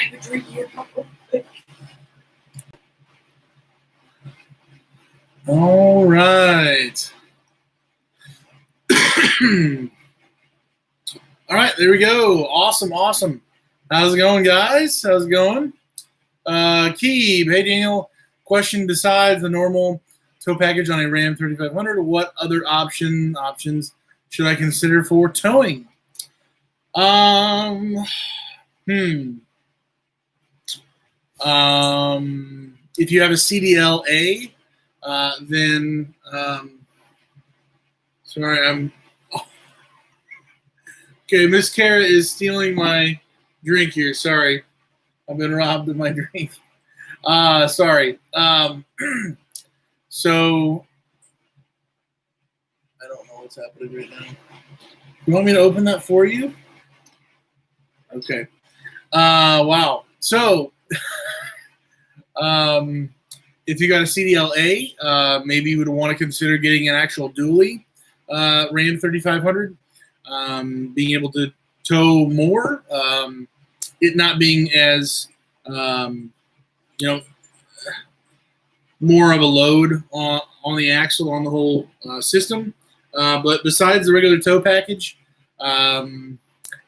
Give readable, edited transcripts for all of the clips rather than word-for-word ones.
have a drink here. All right. All right, there we go. Awesome. How's it going, guys? How's it going? Keeb, hey, Daniel. Question, besides the normal tow package on a Ram 3500, what other options should I consider for towing? If you have a CDLA, then sorry, okay. Miss Kara is stealing my drink here. Sorry, I've been robbed of my drink. Sorry. So I don't know what's happening right now. You want me to open that for you? Okay. Wow. So, if you got a CDLA, maybe you would want to consider getting an actual dually Ram 3500, being able to tow more, it not being as, more of a load on the axle, on the whole system. But besides the regular tow package,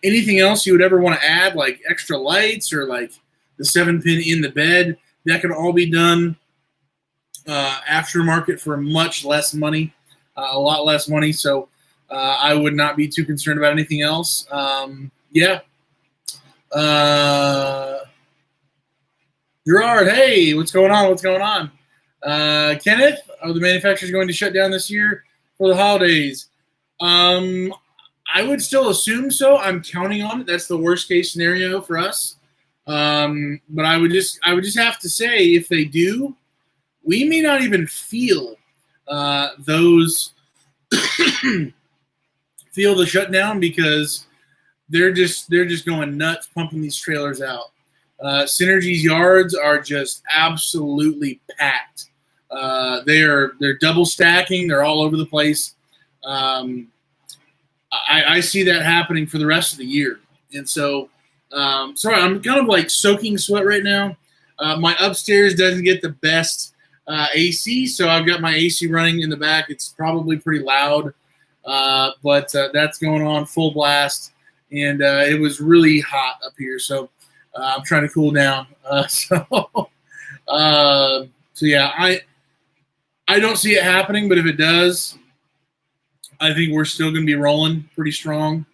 anything else you would ever want to add, like extra lights or like the 7-pin in the bed, that can all be done aftermarket for much less money, a lot less money. So I would not be too concerned about anything else. Yeah. Gerard, hey, what's going on? Kenneth, are the manufacturers going to shut down this year for the holidays? I would still assume so. I'm counting on it. That's the worst case scenario for us. But I would just have to say, if they do, we may not even feel those feel the shutdown, because they're just going nuts pumping these trailers out. Synergy's yards are just absolutely packed. They're double stacking. They're all over the place. I see that happening for the rest of the year. And so, sorry, I'm kind of like soaking sweat right now. My upstairs doesn't get the best AC, so I've got my AC running in the back. It's probably pretty loud, but that's going on full blast. And it was really hot up here, so I'm trying to cool down. So yeah, I don't see it happening, but if it does, I think we're still going to be rolling pretty strong.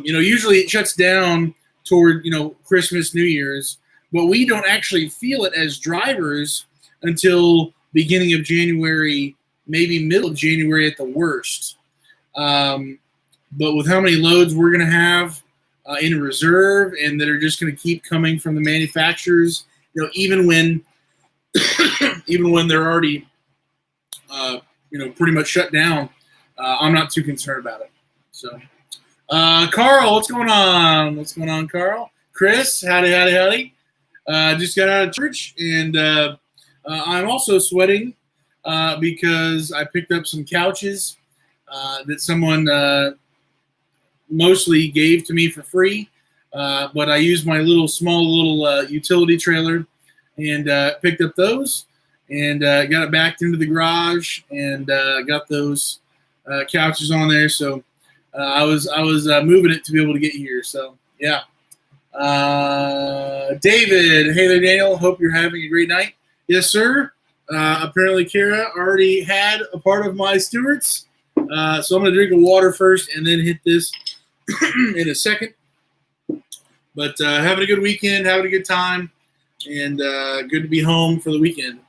Usually it shuts down toward, Christmas, New Year's, but we don't actually feel it as drivers until beginning of January, maybe middle of January at the worst. But with how many loads we're going to have in reserve, and that are just going to keep coming from the manufacturers, even when they're already, pretty much shut down, I'm not too concerned about it. So, Carl, what's going on, Carl? Chris, howdy. Just got out of church, and I'm also sweating because I picked up some couches that someone mostly gave to me for free, but I used my small utility trailer and picked up those, and got it backed into the garage, and got those couches on there. So I was moving it to be able to get here. So yeah. David, hey there, Daniel. Hope you're having a great night. Yes, sir. Apparently, Kara already had a part of my Stewart's. So I'm going to drink a water first and then hit this in a second. But having a good weekend, having a good time, and good to be home for the weekend.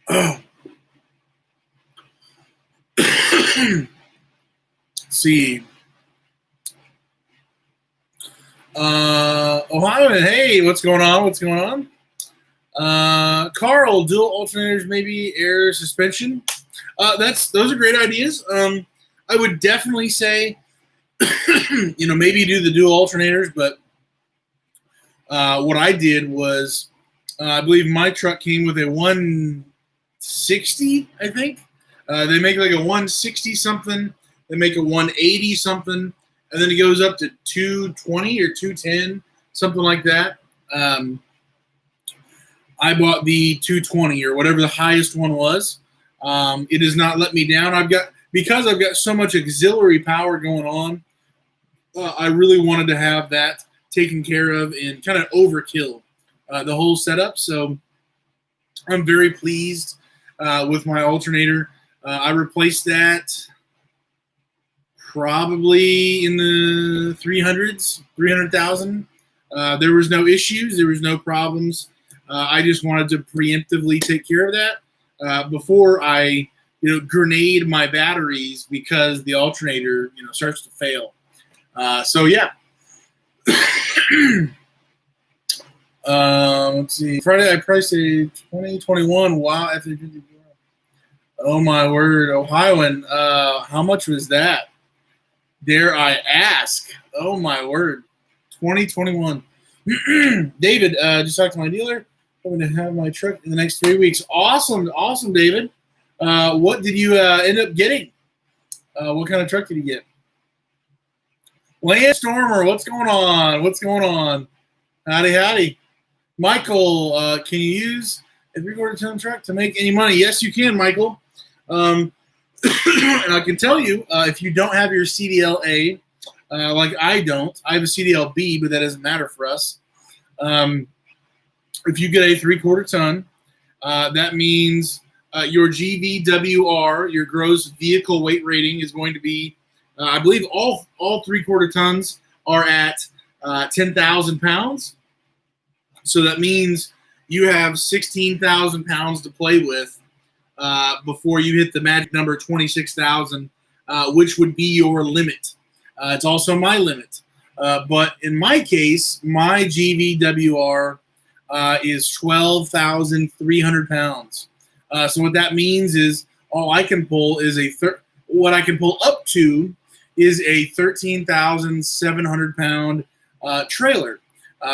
Oh. Let's see. Ohio, hey, what's going on? Carl, dual alternators, maybe air suspension. Those are great ideas. I would definitely say, maybe do the dual alternators, but what I did was, I believe my truck came with a 160, I think. They make like a 160 something They make a 180 something, and then it goes up to 220 or 210, something like that. I bought the 220 or whatever the highest one was. It has not let me down. Because I've got so much auxiliary power going on. I really wanted to have that taken care of and kind of overkill the whole setup. So I'm very pleased with my alternator. I replaced that probably in the 300,000. There was no issues. There was no problems. I just wanted to preemptively take care of that before I, grenade my batteries because the alternator, starts to fail. So yeah. Let's see. Friday I priced a 2021 Wow F-350. Oh my word, Ohioan. How much was that? Dare I ask? Oh my word. 2021. David, just talked to my dealer. I'm going to have my truck in the next 3 weeks. Awesome, David. What did you end up getting? What kind of truck did you get? Landstormer, what's going on? Howdy. Michael, can you use a 3/4 ton truck to make any money? Yes, you can, Michael. And I can tell you, if you don't have your CDL-A, like I don't, I have a CDL-B, but that doesn't matter for us. If you get a 3/4 ton, that means your GVWR, your gross vehicle weight rating, is going to be, I believe all 3/4 tons are at 10,000 pounds. So that means you have 16,000 pounds to play with before you hit the magic number 26,000, which would be your limit. It's also my limit. But in my case, my GVWR is 12,300 pounds. So what that means is all I can pull is what I can pull up to is a 13,700 pound trailer.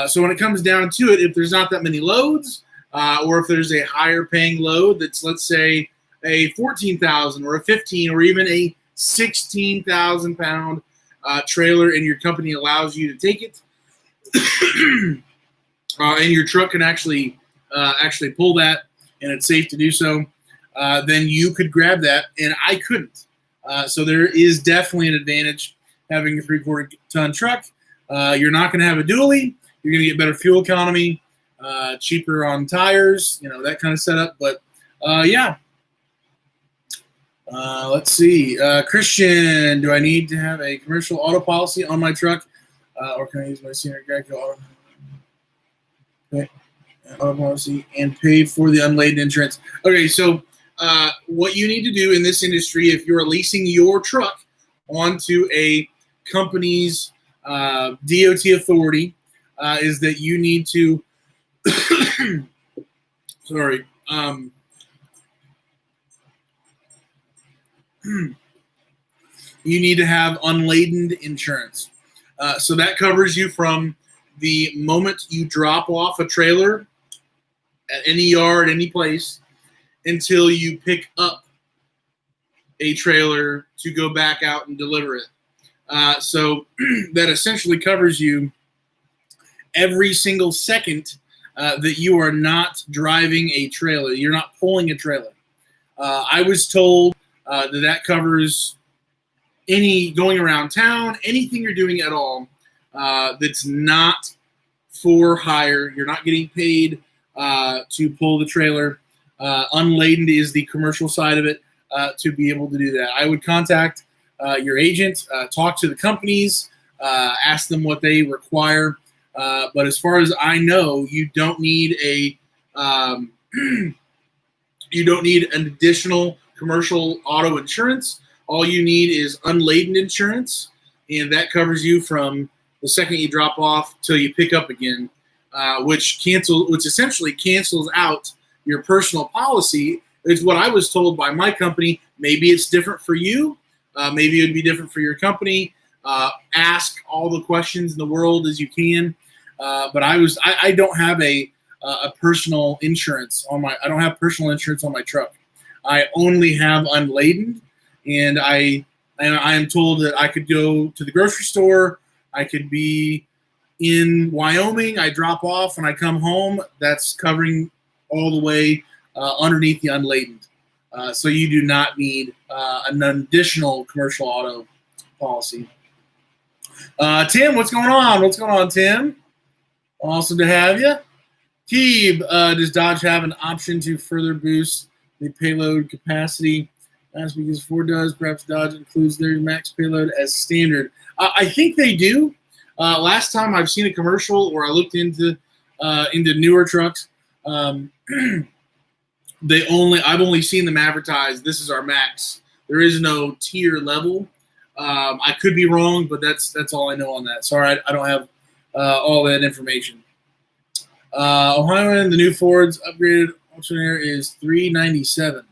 So when it comes down to it, if there's not that many loads, or if there's a higher paying load that's, let's say, a 14,000 or a 15 or even a 16,000 pound trailer, and your company allows you to take it, and your truck can actually pull that, and it's safe to do so, then you could grab that, and I couldn't. So there is definitely an advantage having a 3/4 ton truck. You're not going to have a dually. You're going to get better fuel economy, cheaper on tires, that kind of setup. But yeah. Let's see. Christian, do I need to have a commercial auto policy on my truck, or can I use my senior Geico auto? Okay. Auto policy and pay for the unladen insurance. Okay, so what you need to do in this industry, if you're leasing your truck onto a company's DOT authority, is that you need to sorry. You need to have unladen insurance. So that covers you from the moment you drop off a trailer at any yard, any place, until you pick up a trailer to go back out and deliver it. So that essentially covers you every single second that you are not driving a trailer. You're not pulling a trailer. I was told that covers any going around town, anything you're doing at all that's not for hire. You're not getting paid to pull the trailer. Unladen is the commercial side of it to be able to do that. I would contact your agent, talk to the companies, ask them what they require. But as far as I know, you don't need an additional commercial auto insurance. All you need is unladen insurance, and that covers you from the second you drop off till you pick up again, which essentially cancels out your personal policy. Is what I was told by my company. Maybe it's different for you. Maybe it'd be different for your company. Ask all the questions in the world as you can. But I don't have a personal insurance on my. I don't have personal insurance on my truck. I only have unladen, and I and I am told that I could go to the grocery store. I could be in Wyoming. I drop off and I come home. That's covering all the way underneath the unladen. So you do not need an additional commercial auto policy. Tim, what's going on? What's going on, Tim? Awesome to have you. Keeb, does Dodge have an option to further boost the payload capacity? That's because Ford does. Perhaps Dodge includes their max payload as standard. I think they do. Last time I've seen a commercial or I looked into newer trucks, I've only seen them advertise, this is our max. There is no tier level. I could be wrong, but that's all I know on that. Sorry, I don't have all that information. Ohio, the new Ford's upgraded alternator is $397.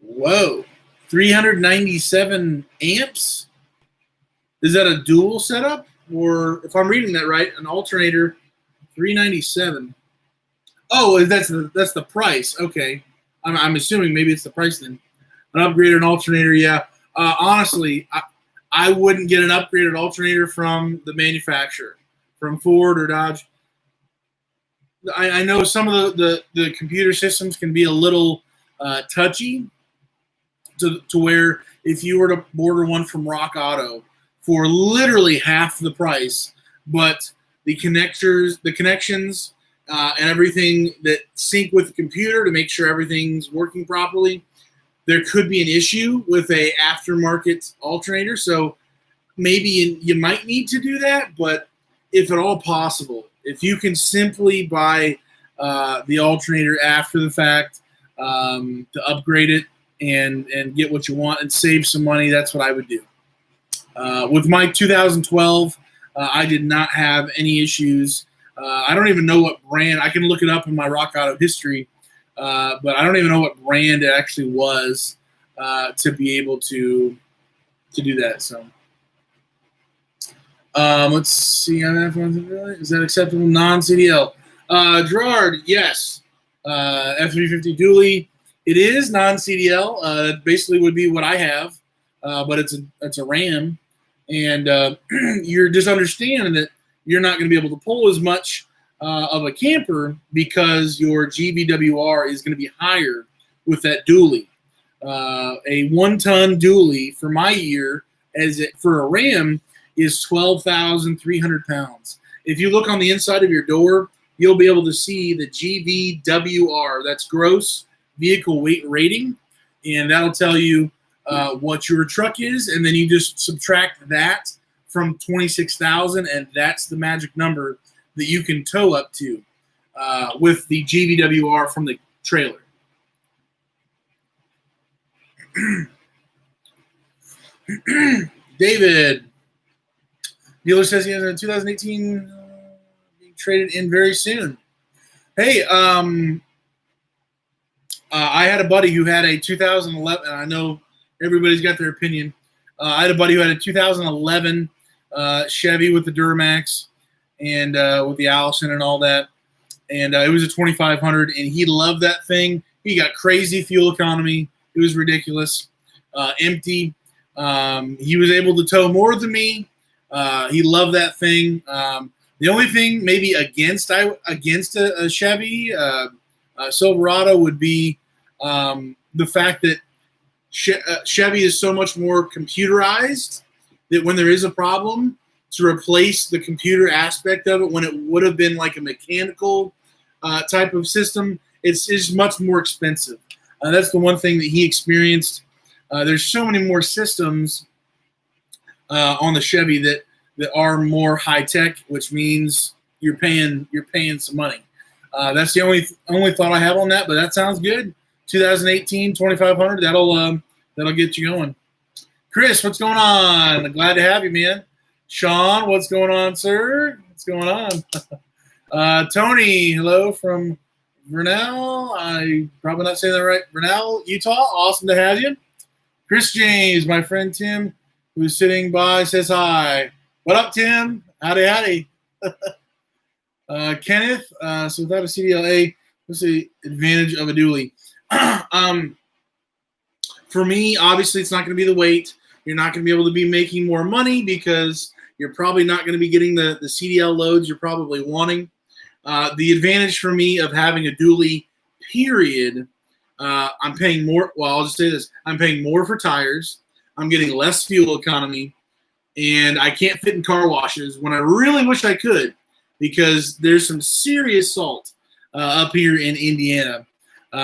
Whoa, 397 amps? Is that a dual setup? Or if I'm reading that right, an alternator, 397. Oh, that's the price. Okay. I'm assuming maybe it's the price then. An upgraded alternator, yeah. Honestly, I wouldn't get an upgraded alternator from the manufacturer, from Ford or Dodge. I know some of the computer systems can be a little touchy to where if you were to order one from Rock Auto for literally half the price, but the connections, and everything that sync with the computer to make sure everything's working properly, there could be an issue with a aftermarket alternator. So maybe you might need to do that, but if at all possible, if you can simply buy the alternator after the fact to upgrade it and get what you want and save some money, that's what I would do. With my 2012, I did not have any issues. I don't even know what brand. I can look it up in my Rock Auto history, but I don't even know what brand it actually was to be able to do that. So let's see. Is that acceptable non-CDL? Gerard, yes. F-350 dually. It is non-CDL. It basically would be what I have, but it's a Ram, and you're just understanding that you're not going to be able to pull as much of a camper because your GVWR is going to be higher with that dually. A 1-ton dually for my year, for a Ram, is 12,300 pounds. If you look on the inside of your door, you'll be able to see the GVWR. That's gross vehicle weight rating, and that'll tell you what your truck is, and then you just subtract that from 26,000, and that's the magic number that you can tow up to with the GVWR from the trailer. David, dealer says he has a 2018 being traded in very soon. Hey, I had a buddy who had a 2011, and I know everybody's got their opinion. I had a buddy who had a 2011 Chevy with the Duramax and with the Allison and all that. And it was a 2500, and he loved that thing. He got crazy fuel economy. It was ridiculous. Empty. He was able to tow more than me. He loved that thing. The only thing maybe against a Chevy Silverado would be the fact that Chevy is so much more computerized that when there is a problem, to replace the computer aspect of it when it would have been like a mechanical type of system, it's much more expensive. That's the one thing that he experienced. There's so many more systems on the Chevy that are more high tech, which means you're paying some money. That's the only thought I have on that, but that sounds good. 2018 2500, that'll get you going. Chris, what's going on? Glad to have you, man. Sean, what's going on, sir? What's going on? Tony, hello from Vernal. I probably not saying that right. Vernal, Utah. Awesome to have you. Chris James, my friend Tim, who's sitting by, says hi. What up, Tim? Howdy. Kenneth, so without a CDLA, what's the advantage of a dually? For me, obviously, it's not going to be the weight. You're not going to be able to be making more money because you're probably not going to be getting the CDL loads you're probably wanting. The advantage for me of having a dually, period, I'm paying more. Well, I'll just say this. I'm paying more for tires. I'm getting less fuel economy. And I can't fit in car washes when I really wish I could because there's some serious salt up here in Indiana.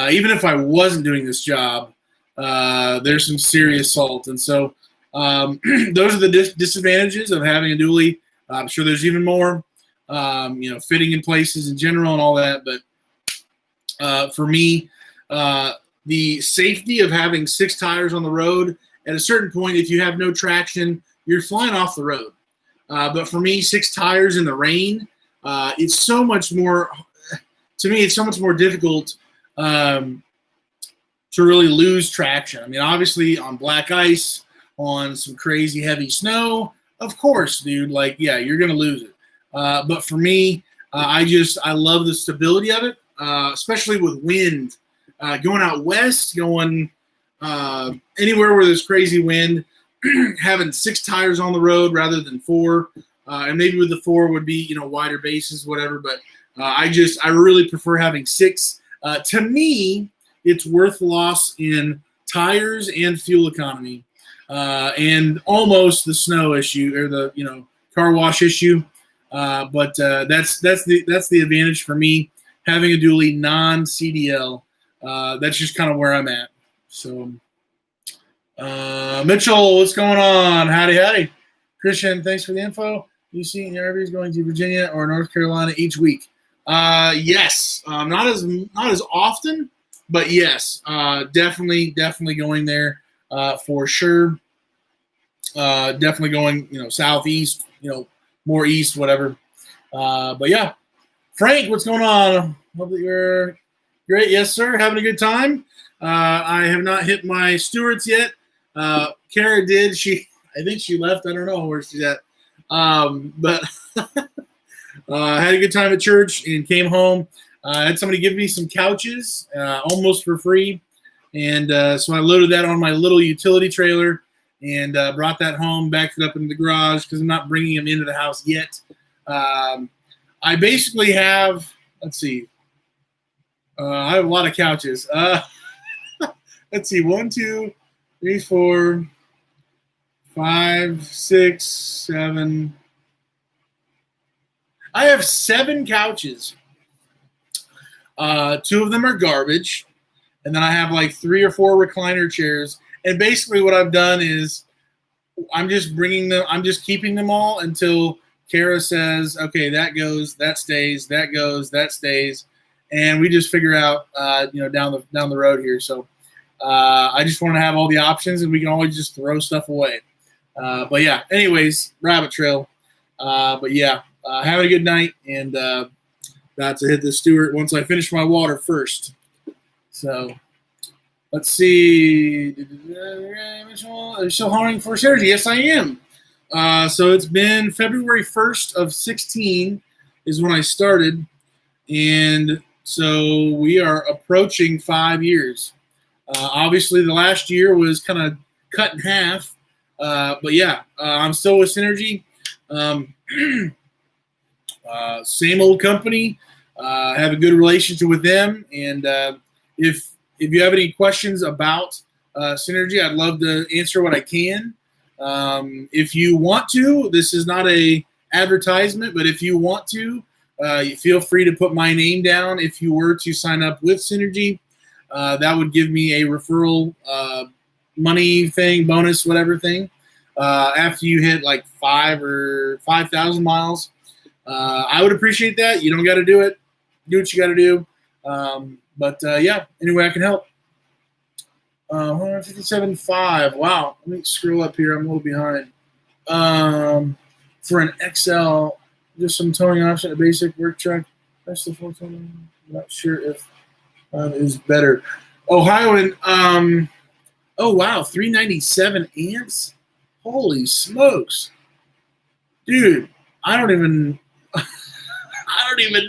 Even if I wasn't doing this job, there's some serious salt. And so those are the disadvantages of having a dually. I'm sure there's even more, fitting in places in general and all that. But for me, the safety of having 6 tires on the road, at a certain point, if you have no traction, you're flying off the road. But for me, 6 tires in the rain, it's so much more, to me, it's so much more difficult to really lose traction. I mean, obviously on black ice, on some crazy heavy snow, of course, dude, like, yeah, you're going to lose it. But for me, I love the stability of it, especially with wind. Going out west, going anywhere where there's crazy wind, having 6 tires on the road rather than 4, and maybe with the 4 would be, wider bases, whatever. But I really prefer having 6. To me, it's worth the loss in tires and fuel economy, and almost the snow issue or the car wash issue. But that's the advantage for me having a dually non-CDL. That's just kind of where I'm at. So. Mitchell, what's going on? Howdy. Christian, thanks for the info. You see RVs going to Virginia or North Carolina each week? Yes. Not as often, but yes. Definitely going there for sure. Definitely going, southeast, more east, whatever. But yeah. Frank, what's going on? Hope that you're great. Yes, sir. Having a good time. I have not hit my stewards yet. Kara did. I think she left. I don't know where she's at. But had a good time at church and came home. I had somebody give me some couches almost for free. And so I loaded that on my little utility trailer and brought that home, backed it up in the garage because I'm not bringing them into the house yet. I basically have, let's see. I have a lot of couches. Let's see, 1, 2, 3, 4, 5, 6, 7. I have 7 couches. 2 of them are garbage. And then I have like 3 or 4 recliner chairs. And basically what I've done is I'm just keeping them all until Kara says, okay, that goes, that stays, that goes, that stays. And we just figure out, down the road here. So I just want to have all the options, and we can always just throw stuff away. But yeah, anyways, rabbit trail. But yeah, having a good night, and about to hit the Stewart once I finish my water first. So let's see. Are you still hiring for Synergy? Yes, I am. So it's been February 1st of 16 is when I started, and so we are approaching 5 years. Obviously, the last year was kind of cut in half. But yeah, I'm still with Synergy. Same old company. Have a good relationship with them. And if you have any questions about Synergy, I'd love to answer what I can. If you want to, this is not a advertisement, but if you want to, you feel free to put my name down if you were to sign up with Synergy. That would give me a referral money thing, bonus, whatever thing. After you hit like 5,000 miles, I would appreciate that. You don't got to do it. Do what you got to do. But yeah, anyway, I can help. 157.5. Wow. Let me scroll up here. I'm a little behind. For an XL, just some towing option, a basic work truck. That's the full towing. I'm not sure if is better. Ohioan. Oh wow, 397 amps. Holy smokes, dude! I don't even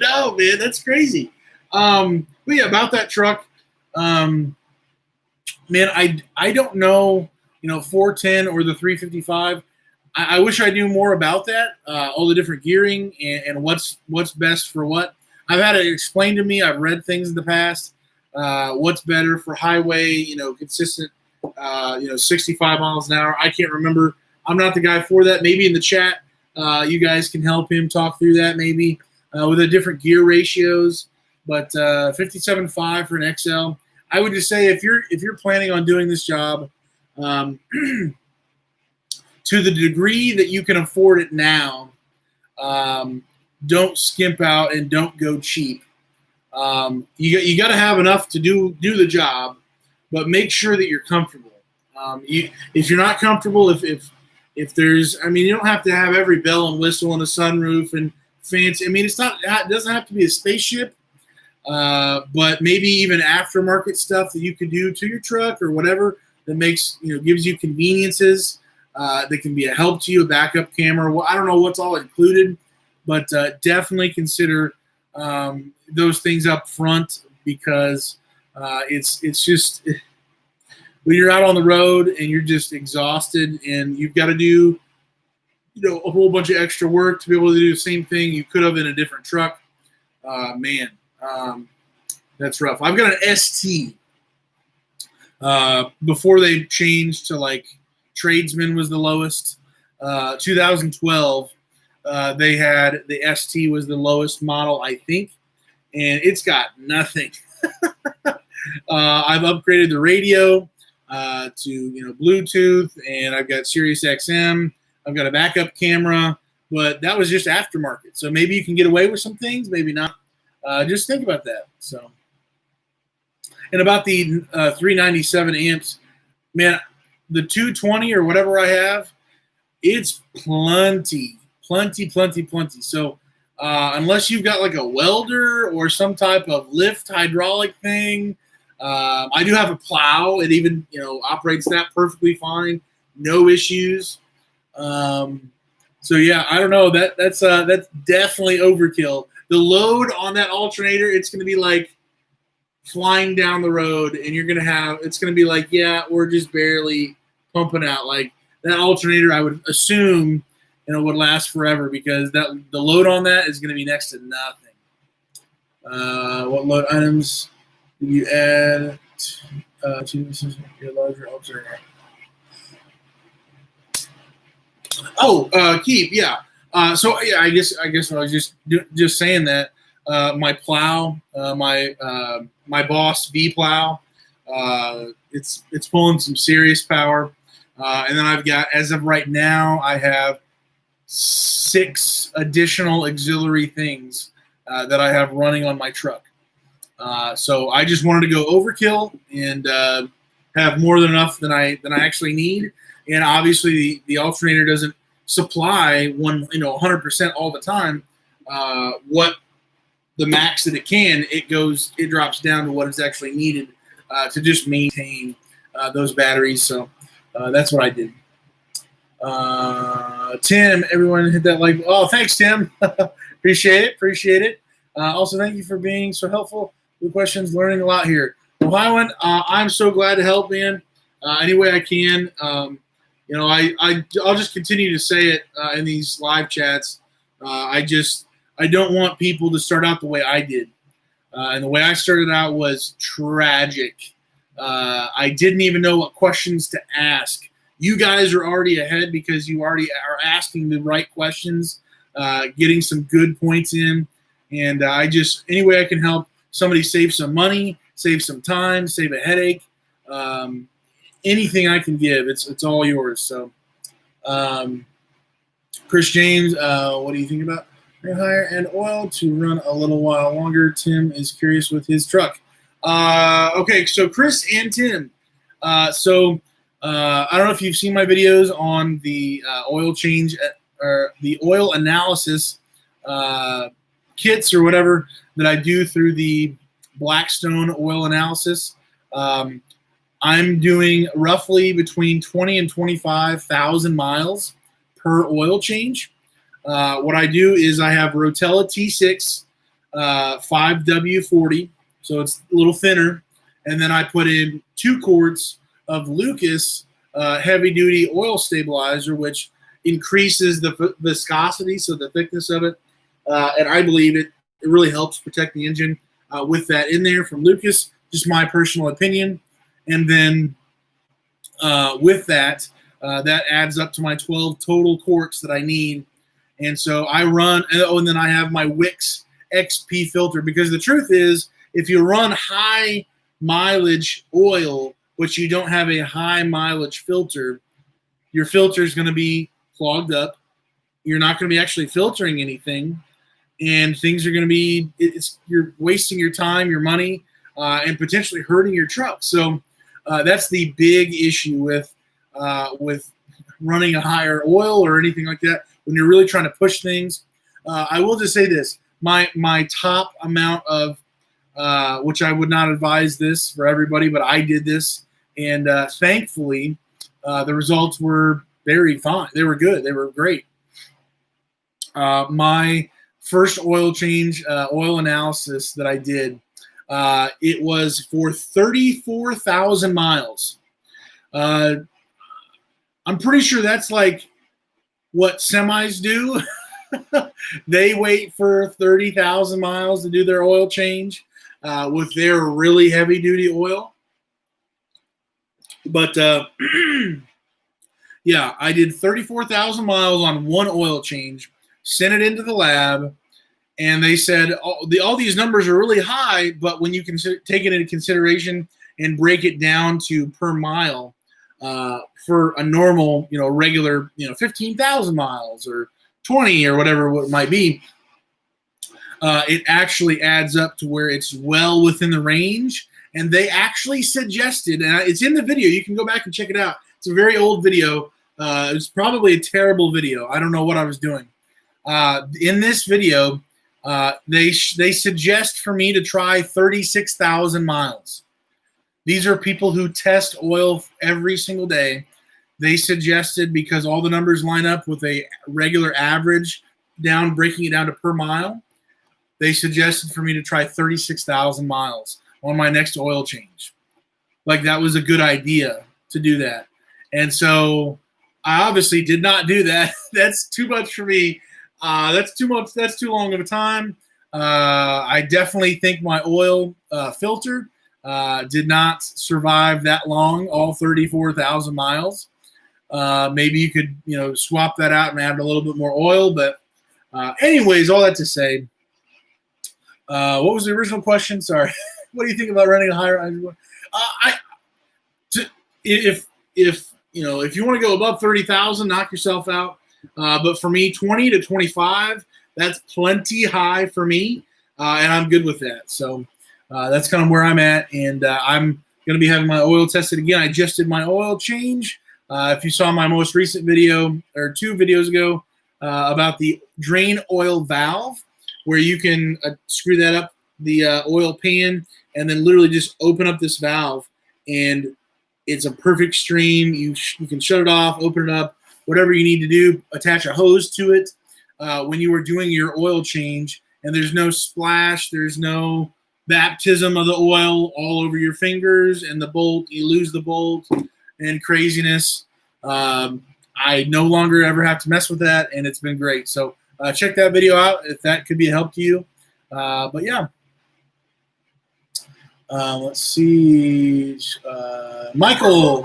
know, man. That's crazy. But yeah, about that truck. man, I don't know, 410 or the 355. I wish I knew more about that, all the different gearing and what's best for what. I've had it explained to me. I've read things in the past. What's better for highway, consistent, 65 miles an hour. I can't remember. I'm not the guy for that. Maybe in the chat, you guys can help him talk through that maybe with the different gear ratios. But 57.5 for an XL. I would just say if you're planning on doing this job, to the degree that you can afford it now, don't skimp out and don't go cheap. You got to have enough to do the job, but make sure that you're comfortable. If you're not comfortable, if there's, you don't have to have every bell and whistle and a sunroof and fancy. It doesn't have to be a spaceship, but maybe even aftermarket stuff that you could do to your truck or whatever that makes, gives you conveniences that can be a help to you, a backup camera. Well, I don't know what's all included, but definitely consider those things up front, because it's just when you're out on the road and you're just exhausted and you've got to do a whole bunch of extra work to be able to do the same thing you could have in a different truck. That's rough. I've got an ST. Before they changed to like Tradesman was the lowest. 2012, they had the ST was the lowest model, I think, and it's got nothing. I've upgraded the radio to Bluetooth, and I've got Sirius XM. I've got a backup camera, but that was just aftermarket. So maybe you can get away with some things, maybe not. Just think about that. So, and about the 397 amps, man, the 220 or whatever I have, it's plenty. So unless you've got like a welder or some type of lift hydraulic thing, I do have a plow. It even operates that perfectly fine, no issues. So yeah, I don't know. That's definitely overkill. The load on that alternator, it's going to be like flying down the road, and it's going to be like, yeah, we're just barely pumping out. Like that alternator, I would assume, would last forever, because the load on that is going to be next to nothing. What load items do you add to your larger alternator? Keep, yeah. So yeah, I guess I was just saying that my plow, my Boss V plow, it's pulling some serious power, and then I've got, as of right now, I have 6 additional auxiliary things that I have running on my truck. So I just wanted to go overkill and have more than enough than I actually need. And obviously the alternator doesn't supply 100% all the time. What the max that it can, it drops down to what is actually needed to just maintain those batteries. So that's what I did. Tim, everyone hit that like. Oh, thanks, Tim. Appreciate it. Also, thank you for being so helpful with questions. Learning a lot here. Ohioan, I'm so glad to help, man. Any way I can. I'll just continue to say it in these live chats. I don't want people to start out the way I did. And the way I started out was tragic. I didn't even know what questions to ask. You guys are already ahead because you already are asking the right questions, getting some good points in. And any way I can help somebody save some money, save some time, save a headache, anything I can give, it's all yours. So, Chris James, what do you think about higher end oil to run a little while longer? Tim is curious with his truck. Okay, so Chris and Tim. I don't know if you've seen my videos on the oil change or the oil analysis kits or whatever that I do through the Blackstone oil analysis. I'm doing roughly between 20 and 25,000 miles per oil change. What I do is I have Rotella T6 5W40, so it's a little thinner, and then I put in 2 quarts of Lucas heavy-duty oil stabilizer, which increases the viscosity, so the thickness of it, and I believe it really helps protect the engine with that in there from Lucas. Just my personal opinion. And then with that, that adds up to my 12 total quarts that I need. And so I run, and then I have my Wix XP filter, because the truth is, if you run high mileage oil, but you don't have a high mileage filter, your filter is going to be clogged up. You're not going to be actually filtering anything, and things are going to be, you're wasting your time, your money, and potentially hurting your truck. So that's the big issue with running a higher oil or anything like that when you're really trying to push things. I will just say this: my top amount of, which I would not advise this for everybody, but I did this, and thankfully the results were very fine. They were good. They were great. My first oil change, oil analysis that I did, it was for 34,000 miles. I'm pretty sure that's like what semis do. They wait for 30,000 miles to do their oil change with their really heavy duty oil. But yeah, I did 34,000 miles on one oil change, sent it into the lab, and they said all these numbers are really high, but when you take it into consideration and break it down to per mile, for a normal, regular, 15,000 miles or 20 or whatever it might be, it actually adds up to where it's well within the range. And they actually suggested, and it's in the video, you can go back and check it out. It's a very old video. It was probably a terrible video. I don't know what I was doing. In this video, they suggest for me to try 36,000 miles. These are people who test oil every single day. They suggested, because all the numbers line up with a regular average breaking it down to per mile, they suggested for me to try 36,000 miles on my next oil change. Like, that was a good idea to do that. And so I obviously did not do that. That's too much for me. That's too much. That's too long of a time. I definitely think my oil filter did not survive that long, all 34,000 miles. Maybe you could, swap that out and add a little bit more oil. But anyways, all that to say, what was the original question? Sorry. What do you think about running a higher? If you want to go above 30,000, knock yourself out. But for me, 20 to 25, that's plenty high for me, and I'm good with that. So that's kind of where I'm at, and I'm going to be having my oil tested again. I just did my oil change. If you saw my most recent video, or 2 videos ago, about the drain oil valve, where you can screw that up the oil pan and then literally just open up this valve, and it's a perfect stream. You can shut it off, open it up, whatever you need to do, attach a hose to it when you are doing your oil change, and there's no splash, there's no baptism of the oil all over your fingers and the bolt. You lose the bolt and craziness. I no longer ever have to mess with that, and it's been great. So check that video out if that could be a help to you. But yeah. Let's see. Michael,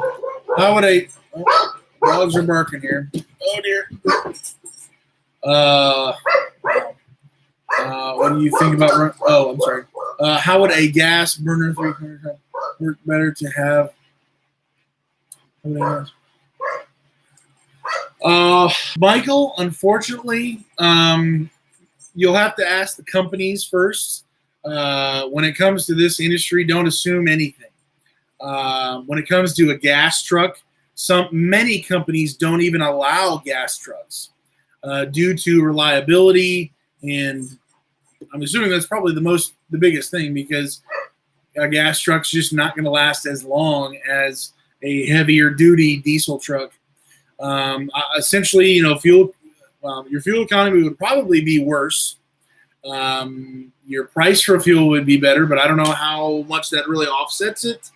how would I... Oh, dogs are barking here. Oh, dear. What do you think about... I'm sorry. How would a gas burner 300 work better to have? Michael, unfortunately, you'll have to ask the companies first. When it comes to this industry, don't assume anything. When it comes to a gas truck, many companies don't even allow gas trucks due to reliability, and I'm assuming that's probably the biggest thing, because a gas truck's just not going to last as long as a heavier duty diesel truck. Essentially, your fuel economy would probably be worse Your price for fuel would be better, but I don't know how much that really offsets it.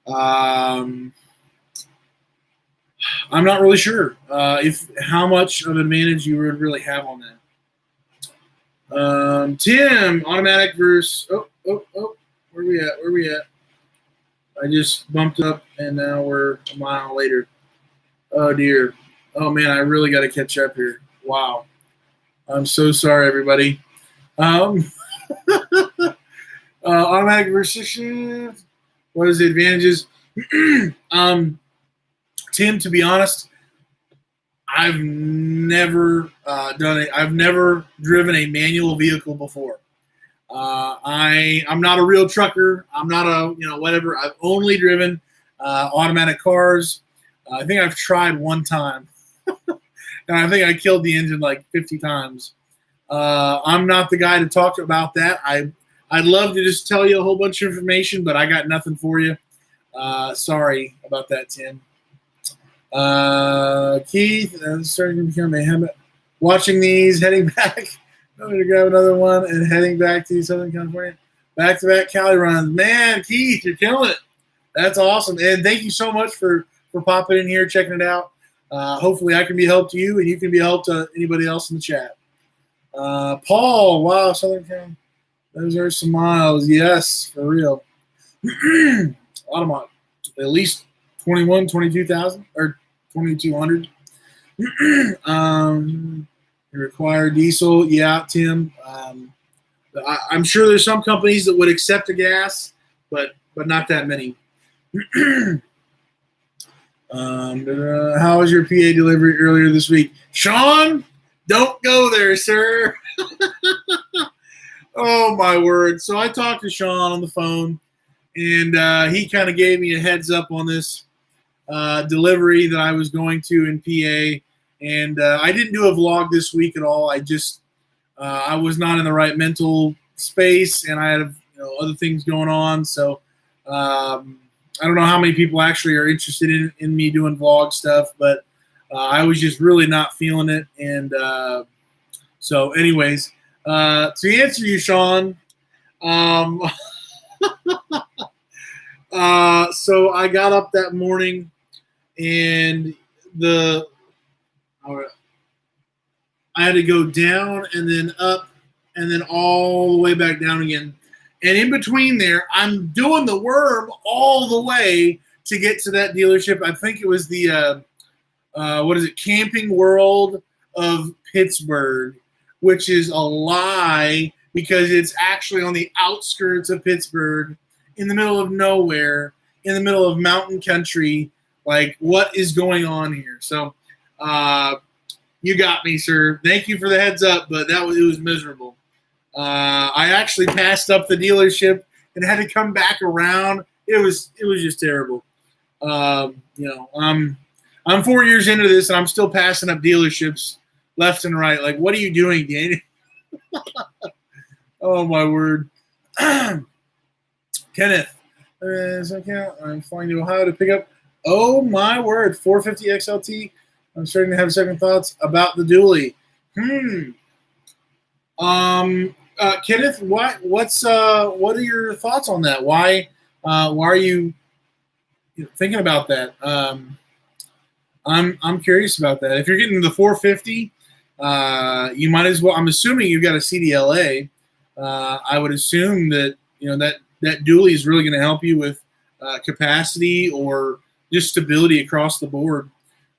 I'm not really sure if how much of an advantage you would really have on that. Tim, automatic versus where we at? I just bumped up and now we're a mile later. Oh dear. Oh man, I really got to catch up here. Wow. I'm so sorry, everybody. Automatic versus shift. What is the advantages? Tim, to be honest, I've never I've never driven a manual vehicle before. I'm not a real trucker. I'm not a whatever. I've only driven automatic cars. I think I've tried one time, and I think I killed the engine like 50 times. I'm not the guy to talk about that. I'd love to just tell you a whole bunch of information, but I got nothing for you. Sorry about that, Tim. Keith, I'm starting to become a habit. Watching these, heading back. I'm going to grab another one and heading back to Southern California. Back-to-back Cali runs. Man, Keith, you're killing it. That's awesome. And thank you so much for popping in here, checking it out. Hopefully I can be a help to you and you can be a help to anybody else in the chat. Paul, wow, Southern California. Those are some miles. Yes, for real. A lot of miles. At least 22,000 or 2,200. Require diesel. Yeah, Tim. I'm sure there's some companies that would accept a gas, but not that many. How was your PA delivery earlier this week? Sean, don't go there, sir. Oh, my word. So I talked to Sean on the phone, and he kind of gave me a heads up on this delivery that I was going to in PA. And I didn't do a vlog this week at all. I just I was not in the right mental space, and I had other things going on. So I don't know how many people actually are interested in me doing vlog stuff, but I was just really not feeling it. And so anyways, to answer you, Sean, so I got up that morning, and I had to go down and then up and then all the way back down again. And in between there, I'm doing the worm all the way to get to that dealership. I think it was the, Camping World of Pittsburgh, which is a lie because it's actually on the outskirts of Pittsburgh, in the middle of nowhere, in the middle of mountain country. Like, what is going on here? So, you got me, sir. Thank you for the heads up, but it was miserable. I actually passed up the dealership and had to come back around. It was just terrible. I'm 4 years into this and I'm still passing up dealerships left and right. Like, what are you doing, Danny? Oh my word. Kenneth, I'm flying to Ohio to pick up. Oh my word, 450 XLT. I'm starting to have second thoughts about the dually. Kenneth, what are your thoughts on that? Why are you thinking about that? I'm curious about that. If you're getting the 450, you might as well. I'm assuming you've got a CDLA. I would assume that that dually is really going to help you with capacity or just stability across the board.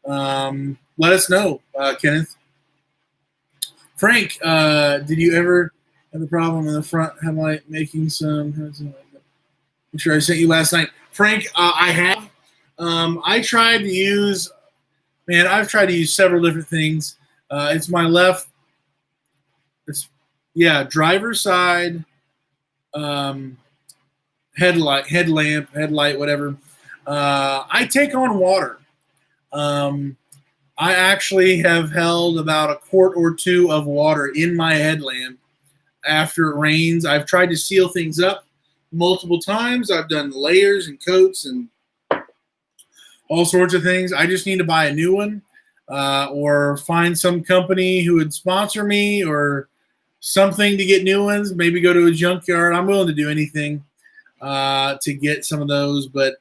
Let us know, Kenneth. Frank, did you ever have a problem in the front headlight making some? I'm sure I sent you last night. Frank, I have. I've tried to use several different things. It's my left. Driver's side headlight, whatever. I take on water. I actually have held about a quart or two of water in my headlamp after it rains. I've tried to seal things up multiple times. I've done layers and coats and all sorts of things. I just need to buy a new one or find some company who would sponsor me or something to get new ones. Maybe go to a junkyard. I'm willing to do anything to get some of those, but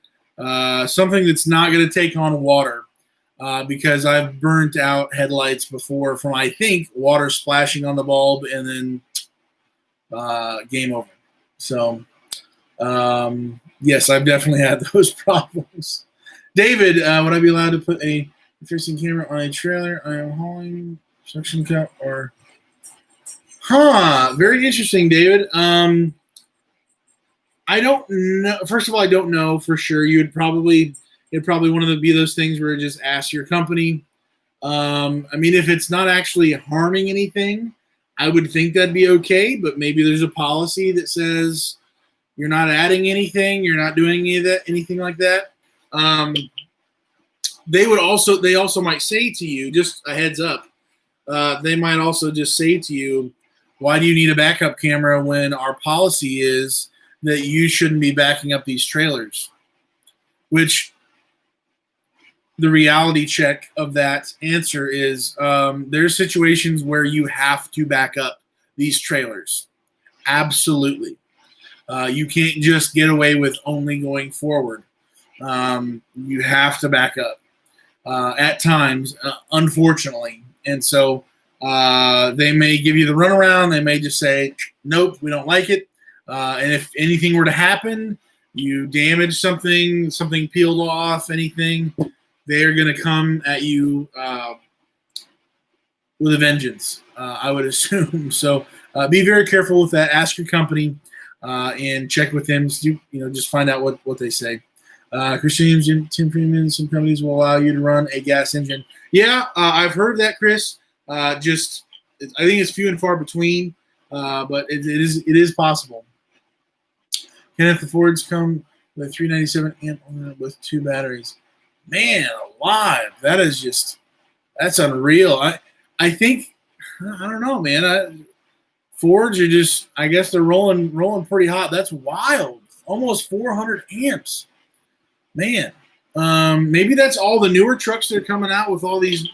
something that's not going to take on water because I've burnt out headlights before from, I think, water splashing on the bulb and then game over. So, yes, I've definitely had those problems. David, would I be allowed to put a facing camera on a trailer I am hauling, suction cup, or... Very interesting, David. I don't know. First of all, I don't know for sure. It'd probably one of be those things where you just ask your company. I mean, if it's not actually harming anything, I would think that'd be okay. But maybe there's a policy that says you're not adding anything, you're not doing anything like that. They also might say to you, just a heads up. They might also just say to you, why do you need a backup camera when our policy is that you shouldn't be backing up these trailers? Which the reality check of that answer is there's situations where you have to back up these trailers. Absolutely. You can't just get away with only going forward. You have to back up at times, unfortunately. And so they may give you the runaround. They may just say, nope, we don't like it. And if anything were to happen, you damage something peeled off, anything, they're going to come at you with a vengeance, I would assume. So be very careful with that. Ask your company and check with them. Just find out what they say. Christian, Tim Freeman, some companies will allow you to run a gas engine. Yeah, I've heard that, Chris. I think it's few and far between, but it is possible. Kenneth, the Fords come with 397 amp with 2 batteries. Man alive, that's unreal. I think, I don't know, man. Fords are just, I guess they're rolling pretty hot. That's wild. Almost 400 amps. Man, maybe that's all the newer trucks that are coming out with all these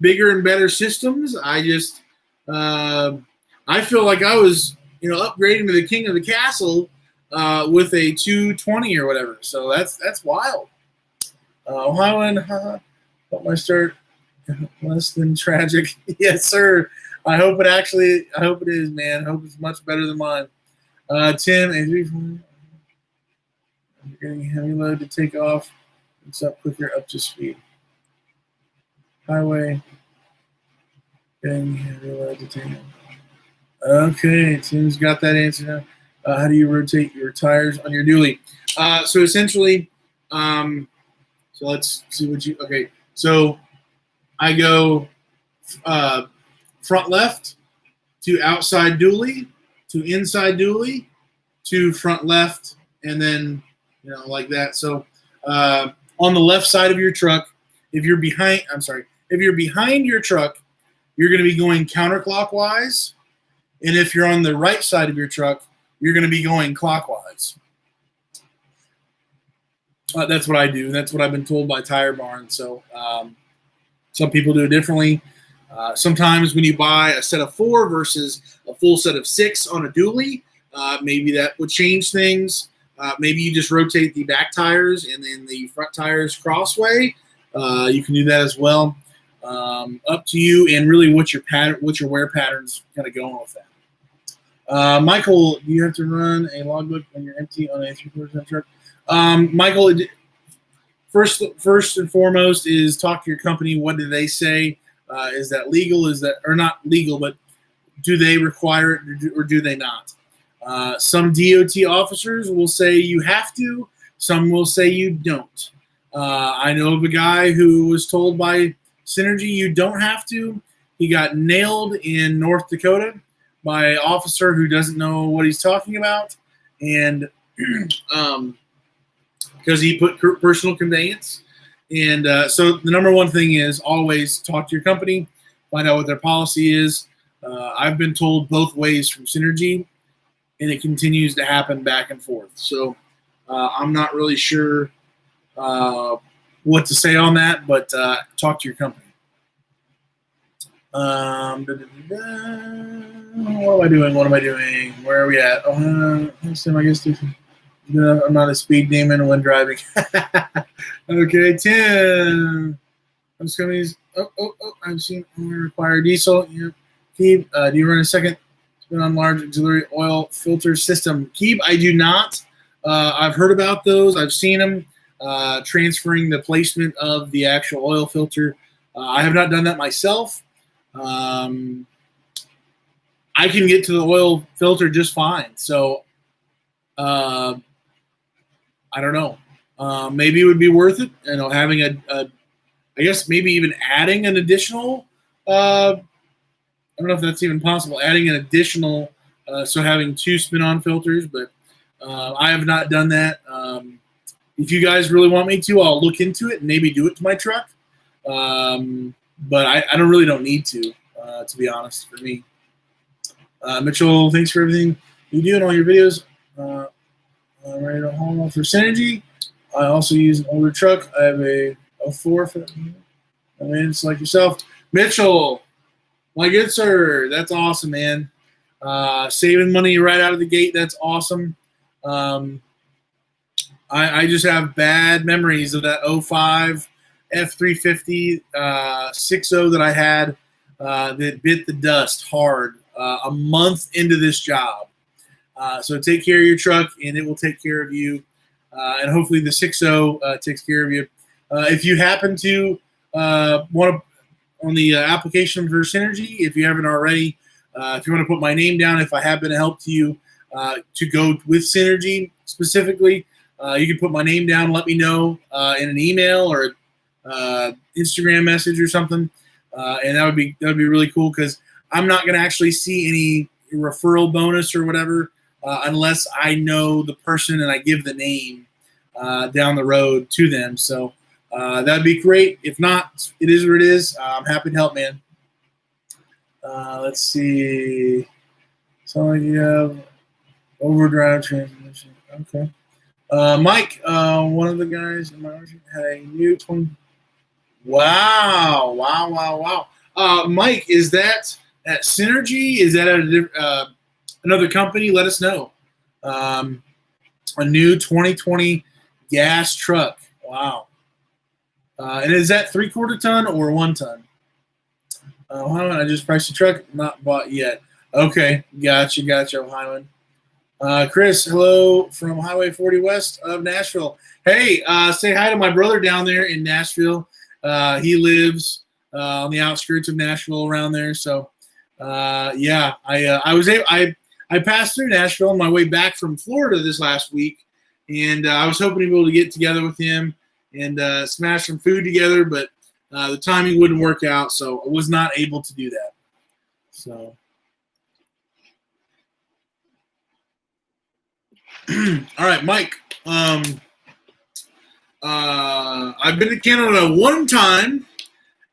bigger and better systems. I feel like I was, upgrading to the king of the castle with a 220 or whatever. So that's wild. Ohio and hope my start less than tragic. Yes, sir. I hope it is, man. I hope it's much better than mine. Tim, I'm getting heavy load to take off. It's up quicker, up to speed. Highway. Getting heavy load to take off. Okay, Tim's got that answer now. How do you rotate your tires on your dually? So essentially, so let's see okay. So I go front left to outside dually to inside dually to front left, and then like that. So on the left side of your truck, if you're behind your truck, you're going to be going counterclockwise, and if you're on the right side of your truck, you're going to be going clockwise. That's what I do. That's what I've been told by Tire Barn. So some people do it differently. Sometimes when you buy a set of 4 versus a full set of 6 on a dually, maybe that would change things. Maybe you just rotate the back tires and then the front tires crossway. You can do that as well. Up to you, and really what's your wear patterns kind of going with that. Michael, do you have to run a logbook when you're empty on a 3/4 truck? Michael, first and foremost is talk to your company. What do they say? Is that legal? Or not legal, but do they require it or do they not? Some DOT officers will say you have to. Some will say you don't. I know of a guy who was told by Synergy you don't have to. He got nailed in North Dakota by an officer who doesn't know what he's talking about, and because he put personal conveyance. And so the number one thing is always talk to your company, find out what their policy is. I've been told both ways from Synergy, and it continues to happen back and forth. So I'm not really sure what to say on that, but talk to your company. Da, da, da, da. What am I doing? What am I doing? Where are we at? I guess I'm not a speed demon when driving. Okay, 10. I'm just going to use. I've seen require diesel. Yep. Keep. Do you run a second spin on large auxiliary oil filter system? Keep. I do not. I've heard about those. I've seen them transferring the placement of the actual oil filter. I have not done that myself. I can get to the oil filter just fine. So I don't know. Maybe it would be worth it. Having I guess maybe even adding an additional. I don't know if that's even possible. Adding an additional, so having 2 spin-on filters, but I have not done that. If you guys really want me to, I'll look into it and maybe do it to my truck. But I really don't need to be honest, for me. Mitchell, thanks for everything you do in all your videos. I'm ready to haul for Synergy. I also use an older truck. I have a 04 for that. I mean, it's like yourself. Mitchell, my good sir, that's awesome, man. Saving money right out of the gate, that's awesome. I just have bad memories of that 05 F350 6.0 that I had that bit the dust hard a month into this job. So take care of your truck, and it will take care of you. And hopefully the 6.0 takes care of you. If you happen to want to, on the application for Synergy, if you haven't already, if you want to put my name down, if I have been a help to you to go with Synergy specifically, you can put my name down, let me know in an email or Instagram message or something, and that would be really cool, because I'm not going to actually see any referral bonus or whatever unless I know the person and I give the name down the road to them. So that'd be great. If not, it is what it is. I'm happy to help, man. Let's see. Sound like you have overdrive transmission. Okay. Mike, one of the guys in my orchard had a new 20. Wow. Mike, is that at Synergy? Is that at another company? Let us know. A new 2020 gas truck. Wow. And is that 3/4 ton or 1 ton? I just priced the truck, not bought yet. Okay, gotcha, Hyman. Chris, hello from Highway 40 west of Nashville. Hey, say hi to my brother down there in Nashville. He lives on the outskirts of Nashville, around there. So, yeah, I passed through Nashville on my way back from Florida this last week, and I was hoping to be able to get together with him and smash some food together, but the timing wouldn't work out, so I was not able to do that. So, all right, Mike. I've been to Canada one time,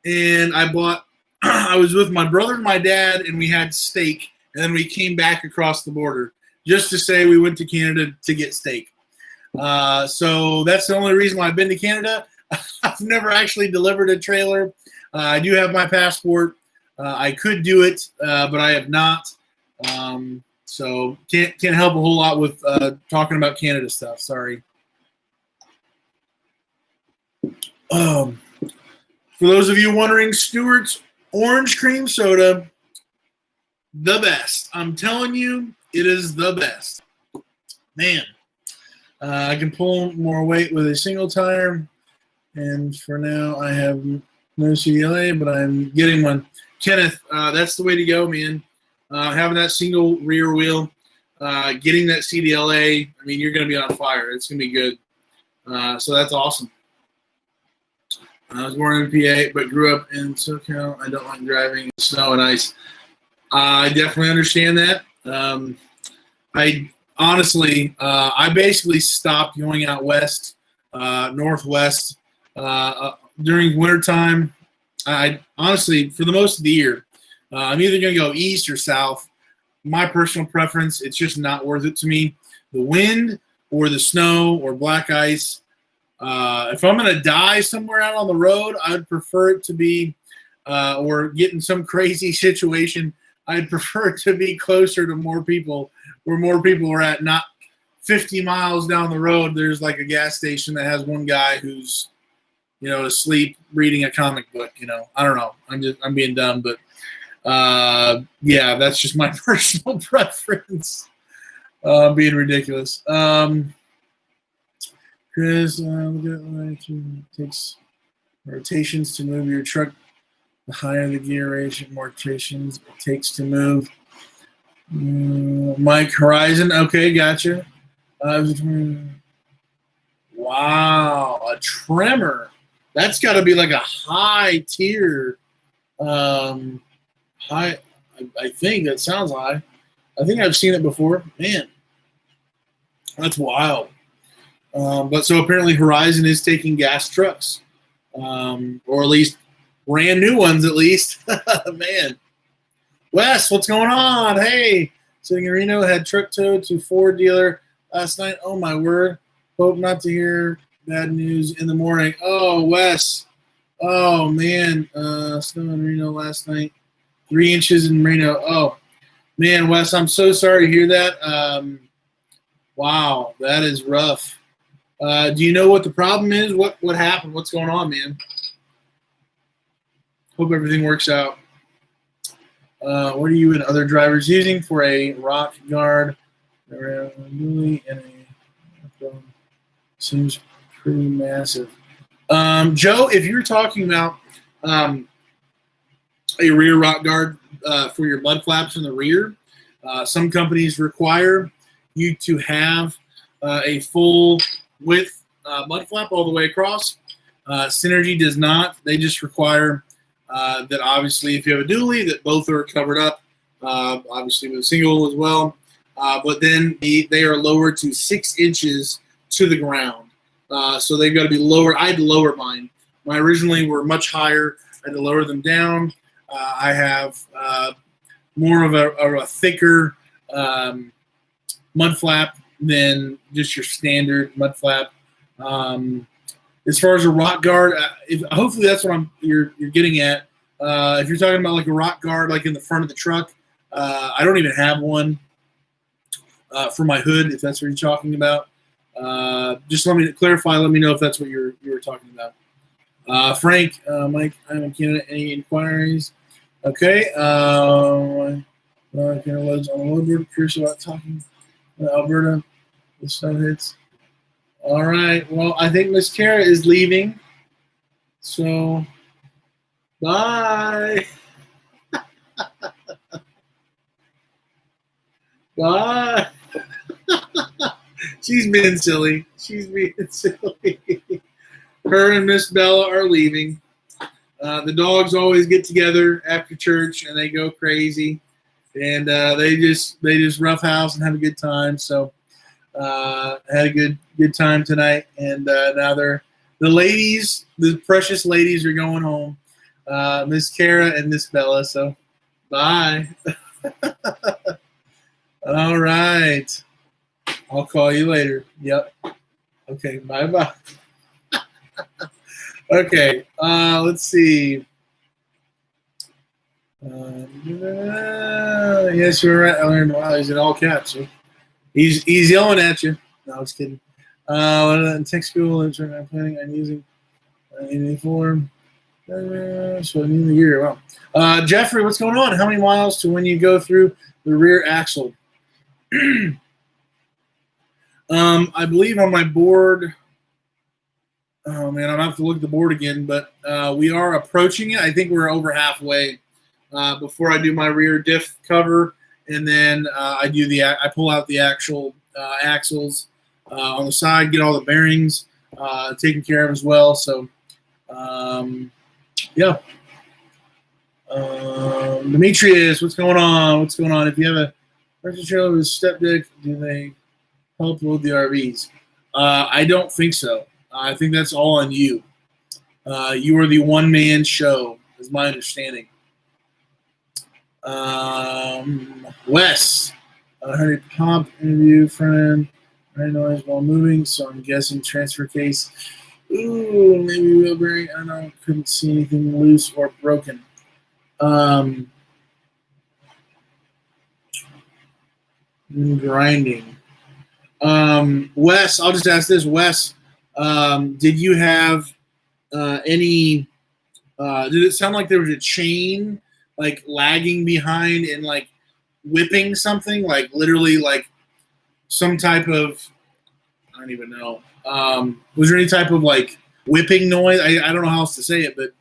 and I was with my brother and my dad, and we had steak, and then we came back across the border just to say we went to Canada to get steak. So that's the only reason why I've been to Canada. I've never actually delivered a trailer. I do have my passport. I could do it, but I have not. So can't help a whole lot with talking about Canada stuff. Sorry. For those of you wondering, Stewart's orange cream soda, the best. I'm telling you, it is the best. Man, I can pull more weight with a single tire. And for now, I have no CDLA, but I'm getting one. Kenneth, that's the way to go, man. Having that single rear wheel, getting that CDLA, I mean, you're going to be on fire. It's going to be good. So that's awesome. I was born in PA, but grew up in SoCal. I don't like driving in snow and ice. I definitely understand that. I honestly, I basically stopped going out west, northwest, during wintertime. I honestly, for the most of the year, I'm either going to go east or south. My personal preference, it's just not worth it to me. The wind or the snow or black ice. If I'm going to die somewhere out on the road, I would prefer it to be or get in some crazy situation, I'd prefer to be closer to more people, where more people are at, not 50 miles down the road. There's like a gas station that has one guy who's, asleep reading a comic book. I don't know. I'm being dumb, but yeah, that's just my personal preference. Being ridiculous. Chris, it takes rotations to move your truck. The higher the gear ratio, more rotations it takes to move. Mike Horizon, okay, gotcha. Wow, a tremor. That's got to be like a high tier. High. I think that sounds high. I think I've seen it before. Man, that's wild. But so apparently Horizon is taking gas trucks, or at least brand new ones, at least. Man. Wes, what's going on? Hey, sitting in Reno, had truck towed to Ford dealer last night. Oh, my word. Hope not to hear bad news in the morning. Oh, Wes. Oh, man. Snow in Reno last night. 3 inches in Reno. Oh, man, Wes, I'm so sorry to hear that. Wow, that is rough. Do you know what the problem is? What happened? What's going on, man? Hope everything works out. What are you and other drivers using for a rock guard? Seems pretty massive. Joe, if you're talking about a rear rock guard for your mud flaps in the rear, some companies require you to have a full width mud flap all the way across. Synergy does not. They just require that obviously if you have a dually, that both are covered up, obviously with a single as well. But then they are lowered to 6 inches to the ground. So they've got to be lower. I had to lower mine. Mine originally were much higher. I had to lower them down. I have more of a thicker mud flap than just your standard mud flap. As far as a rock guard, hopefully that's what you're getting at. If you're talking about like a rock guard, like in the front of the truck, I don't even have one for my hood. If that's what you're talking about, just let me clarify. Let me know if that's what you were talking about. Frank, Mike, I'm in Canada. Any inquiries? Okay. Canada loads on the load. Curious about talking Alberta. The snow hits. All right. Well, I think Miss Kara is leaving. So, bye. Bye. She's being silly. She's being silly. Her and Miss Bella are leaving. The dogs always get together after church and they go crazy, and they just roughhouse and have a good time. So. Had a good time tonight, and now the ladies, the precious ladies, are going home. Miss Kara and Miss Bella. So, bye. All right. I'll call you later. Yep. Okay. Bye. Okay. Let's see. Yes, you're right. I learned. Wow, he's in all caps. So. He's yelling at you. No, I was kidding. In tech school, I'm planning on using uniform. So in the year. Wow. Jeffrey, what's going on? How many miles to when you go through the rear axle? I believe on my board. Oh man, I'm gonna have to look at the board again, but we are approaching it. I think we're over halfway before I do my rear diff cover. And then I pull out the actual axles on the side, get all the bearings taken care of as well. So, yeah. Demetrius, what's going on? What's going on? If you have a tractor trailer with a step deck, do they help load the RVs? I don't think so. I think that's all on you. You are the one-man show, is my understanding. Wes, I heard a pop interview friend, right noise while moving, so I'm guessing transfer case. Ooh, maybe wheel bearing. I don't know. Couldn't see anything loose or broken. Um, grinding. Wes, I'll just ask this. Wes, did you have any? Did it sound like there was a chain like lagging behind and like whipping something, like literally like some type of, I don't even know. Was there any type of like whipping noise? I don't know how else to say it, but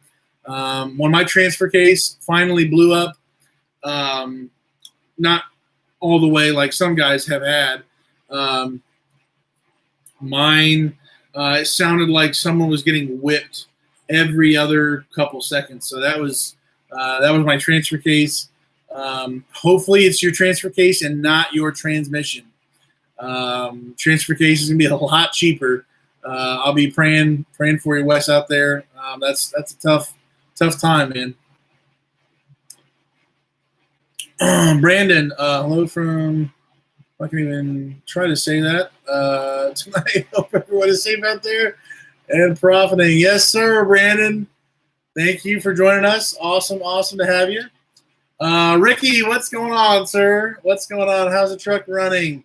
when my transfer case finally blew up, not all the way like some guys have had. Mine, it sounded like someone was getting whipped every other couple seconds. So that was my transfer case. Hopefully, it's your transfer case and not your transmission. Transfer case is gonna be a lot cheaper. I'll be praying for you, Wes, out there. That's a tough time, man. Brandon, hello from. I can even try to say that tonight. Hope everyone is safe out there and profiting. Yes, sir, Brandon. Thank you for joining us. Awesome to have you. Ricky, what's going on, sir? What's going on? How's the truck running?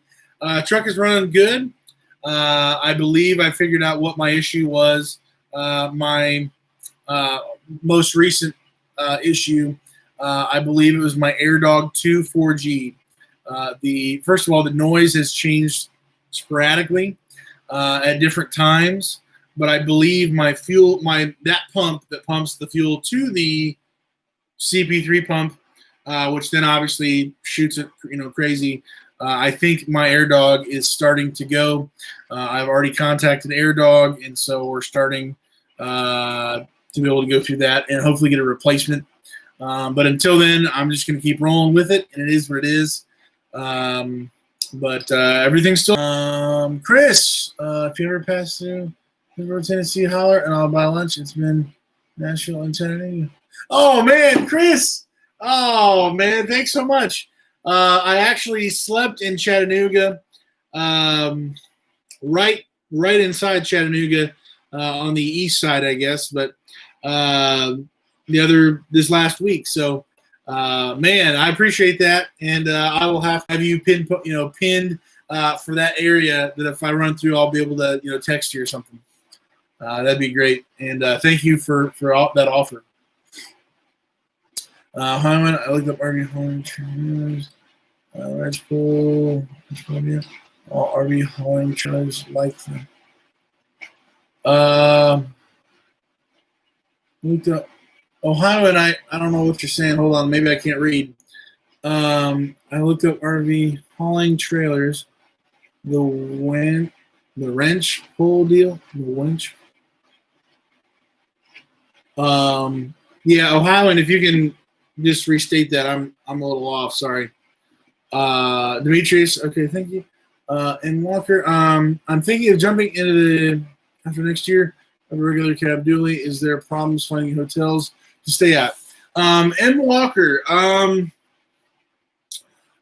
Truck is running good. I believe I figured out what my issue was. My most recent issue, I believe it was my AirDog 2 4G. First of all, the noise has changed sporadically at different times, but I believe that pump that pumps the fuel to the CP3 pump, which then obviously shoots it, crazy. I think my AirDog is starting to go. I've already contacted AirDog, and so we're starting to be able to go through that and hopefully get a replacement. But until then, I'm just going to keep rolling with it, and it is what it is. But everything's still. Chris, if you ever pass through Tennessee, holler, and I'll buy lunch. It's been Nashville and Tennessee. Oh man, Chris! Oh man, thanks so much. I actually slept in Chattanooga, right inside Chattanooga, on the east side, I guess. But this last week, so. Man, I appreciate that, and I will have you pinned for that area. That if I run through, I'll be able to text you or something. That'd be great, and thank you for all that offer. I looked up RV hauling trailers, Red Bull, all RV hauling trailers like them. Looked up. Ohio, and I don't know what you're saying. Hold on, maybe I can't read. I looked up RV hauling trailers. The wrench pull deal. The winch. Yeah, Ohio, and if you can just restate that, I'm a little off. Sorry. Demetrius. Okay, thank you. And Walker. I'm thinking of jumping into after next year of a regular cab dually. Is there problems finding hotels to stay at? And Walker, I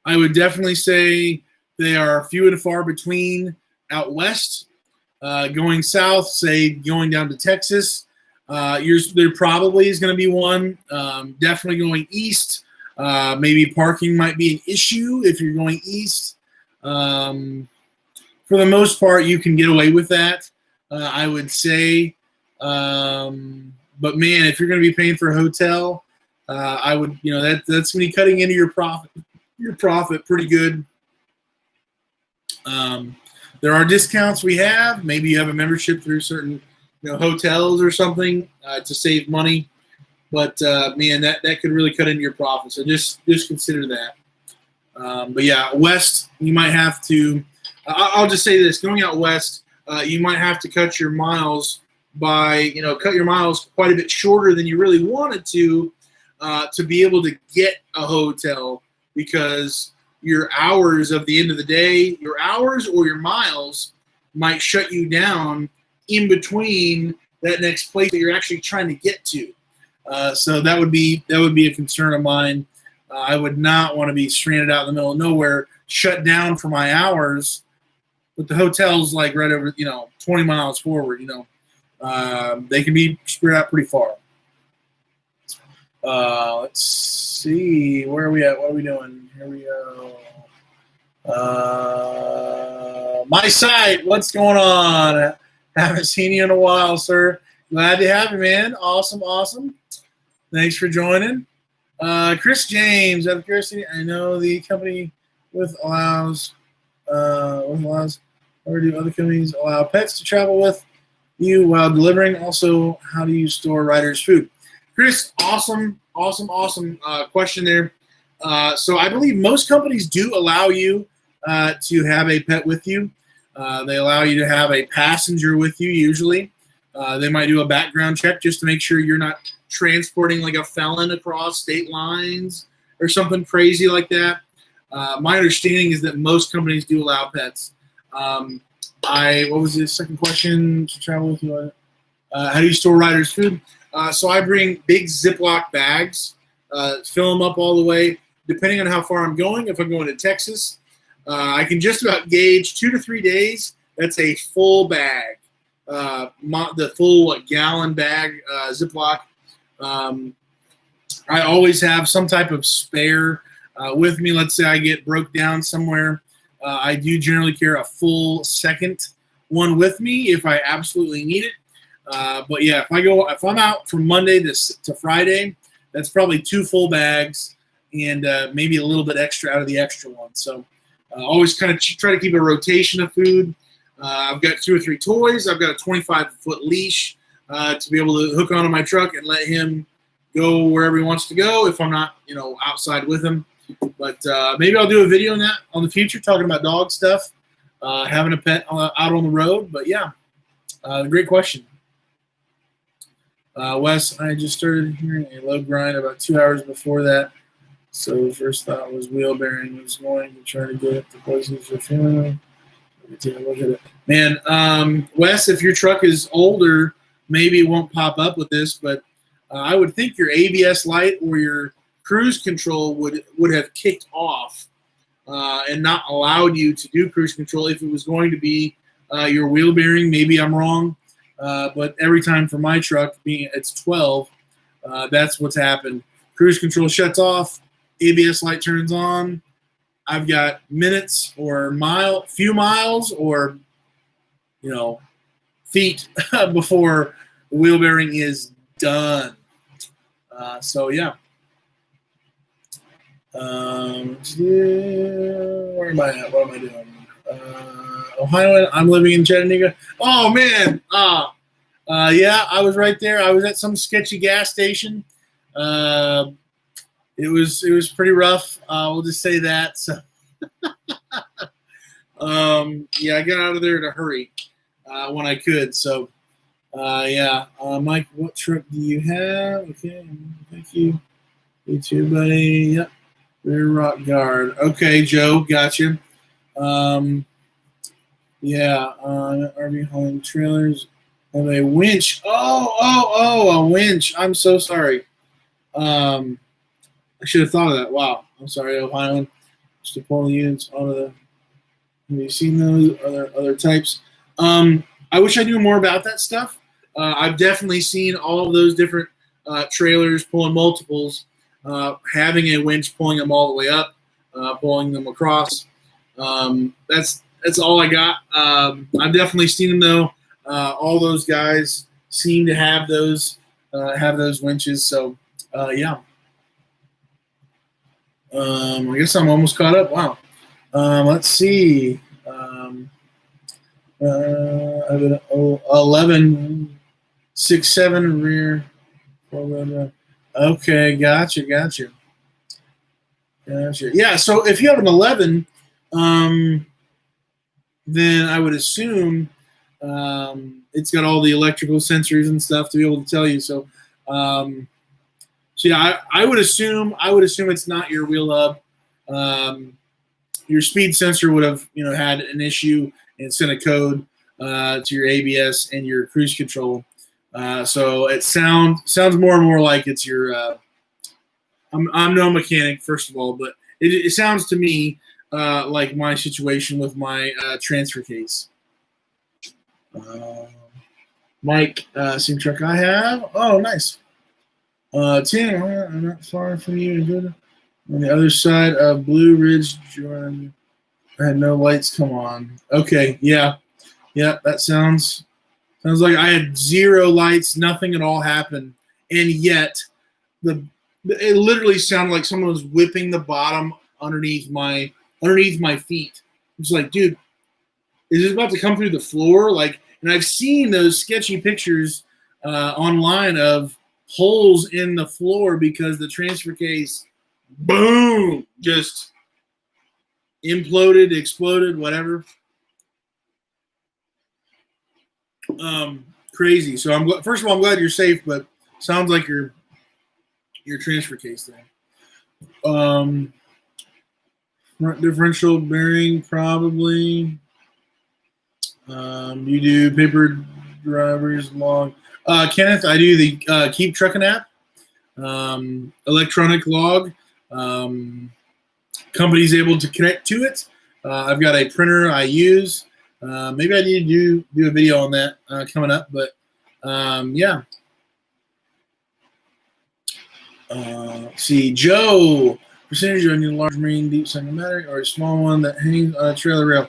would definitely say they are few and far between out west. Going south, say going down to Texas, there probably is going to be one. Definitely going east. Maybe parking might be an issue if you're going east. For the most part, you can get away with that, I would say. But man, if you're going to be paying for a hotel, I would, that's going to be cutting into your profit pretty good. There are discounts we have. Maybe you have a membership through certain, hotels or something to save money. But man, that could really cut into your profit. So just consider that. But yeah, west, you might have to. I'll just say this: going out west, you might have to cut your miles by cut your miles quite a bit shorter than you really wanted to be able to get a hotel, because your hours of the end of the day, your hours or your miles might shut you down in between that next place that you're actually trying to get to. So that would be a concern of mine. I would not want to be stranded out in the middle of nowhere, shut down for my hours, but the hotel's like right over 20 miles forward. They can be spread out pretty far. Let's see. Where are we at? What are we doing? Here we go. My site, what's going on? Haven't seen you in a while, sir. Glad to have you, man. Awesome, awesome. Thanks for joining. Chris James, out of curiosity, I know the company allows, or do other companies allow pets to travel with you while delivering? Also, how do you store riders' food? Chris, awesome question there. So I believe most companies do allow you to have a pet with you. They allow you to have a passenger with you usually. They might do a background check just to make sure you're not transporting like a felon across state lines or something crazy like that. My understanding is that most companies do allow pets. What was the second question to travel with you? How do you store riders' food? So I bring big Ziploc bags, fill them up all the way. Depending on how far I'm going, if I'm going to Texas, I can just about gauge 2 to 3 days. That's a full bag, the full gallon bag Ziploc. I always have some type of spare with me. Let's say I get broke down somewhere. I do generally carry a full second one with me if I absolutely need it. But yeah, if I'm out from Monday to Friday, that's probably 2 full bags and maybe a little bit extra out of the extra one. So always kind of try to keep a rotation of food. I've got 2 or 3 toys. I've got a 25-foot leash to be able to hook onto my truck and let him go wherever he wants to go if I'm not, outside with him. But maybe I'll do a video on that on the future, talking about dog stuff, having a pet out on the road. But yeah, great question. Wes, I just started hearing a low grind about 2 hours before that. So first thought was wheel bearing was going to try to get it to places for feeling. Take a look at it. Man, Wes, if your truck is older, maybe it won't pop up with this, but I would think your ABS light or your cruise control would have kicked off and not allowed you to do cruise control if it was going to be your wheel bearing. Maybe I'm wrong, but every time for my truck, being it's 12, that's what's happened. Cruise control shuts off, ABS light turns on. I've got minutes or few miles or feet before the wheel bearing is done. So yeah. Where am I at? What am I doing? Ohio. I'm living in Chattanooga. Oh man. Yeah, I was right there. I was at some sketchy gas station. It was pretty rough. We'll just say that. So, yeah, I got out of there in a hurry when I could. So, yeah, Mike, what truck do you have? Okay, thank you. You too, buddy. Yep, rear rock guard. Okay, Joe, gotcha. Yeah, RV hauling trailers have a winch. Oh, a winch. I'm so sorry. I should have thought of that. Wow. I'm sorry, Ohio. Just to pull the units out of the. Have you seen those other types? I wish I knew more about that stuff. I've definitely seen all of those different trailers pulling multiples, having a winch pulling them all the way up, pulling them across. That's all I got. I've definitely seen them though. All those guys seem to have those winches. So yeah. I guess I'm almost caught up. Wow. Let's see. I've got 11, 6, 7 rear. Okay, gotcha. Yeah, so if you have an 11, then I would assume it's got all the electrical sensors and stuff to be able to tell you. So, yeah, I would assume it's not your wheel hub. Your speed sensor would have had an issue and sent a code to your ABS and your cruise control. So it sounds more and more like it's your. I'm no mechanic, first of all, but it sounds to me like my situation with my transfer case. Mike, same truck I have. Oh, nice. Tim, I'm not far from you. On the other side of Blue Ridge, Jordan, I had no lights come on. Okay, yeah, that sounds like I had zero lights, nothing at all happened, and yet the it literally sounded like someone was whipping the bottom underneath my feet. It's like, dude, is it about to come through the floor? Like, and I've seen those sketchy pictures online of holes in the floor because the transfer case, boom, just imploded, exploded, whatever. Crazy. So first of all, I'm glad you're safe, but sounds like your transfer case there. Front differential bearing probably. You do paper drivers log. Kenneth, I do the Keep Trucking app. Electronic log. Company's able to connect to it. I've got a printer I use. Maybe I need to do a video on that coming up, but yeah. Let's see, Joe, percentage on your large marine deep cycle battery or a small one that hangs on a trailer rail?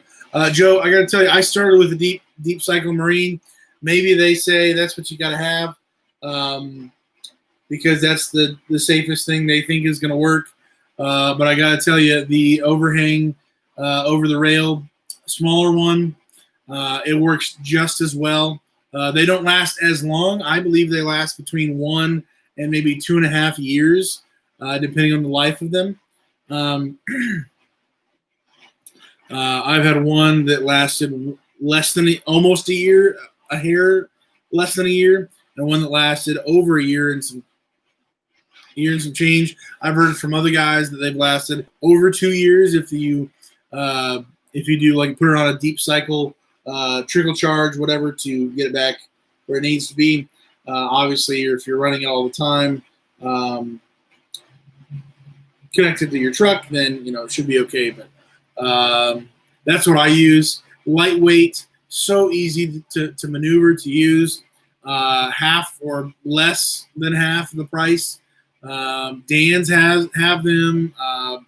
Joe, I got to tell you, I started with a deep cycle marine. Maybe they say that's what you got to have because that's the safest thing they think is going to work. But I got to tell you, the overhang over the rail, smaller one, it works just as well. They don't last as long. I believe they last between 1 and maybe 2.5 years, depending on the life of them. I've had one that lasted almost a year, a hair less than a year, and one that lasted over a year and some change. I've heard from other guys that they've lasted over 2 years if you do like put it on a deep cycle trickle charge, whatever, to get it back where it needs to be. Obviously, if you're running it all the time, connected to your truck, then it should be okay. But that's what I use. Lightweight, so easy to maneuver, to use. Half or less than half the price. Dan's have them. I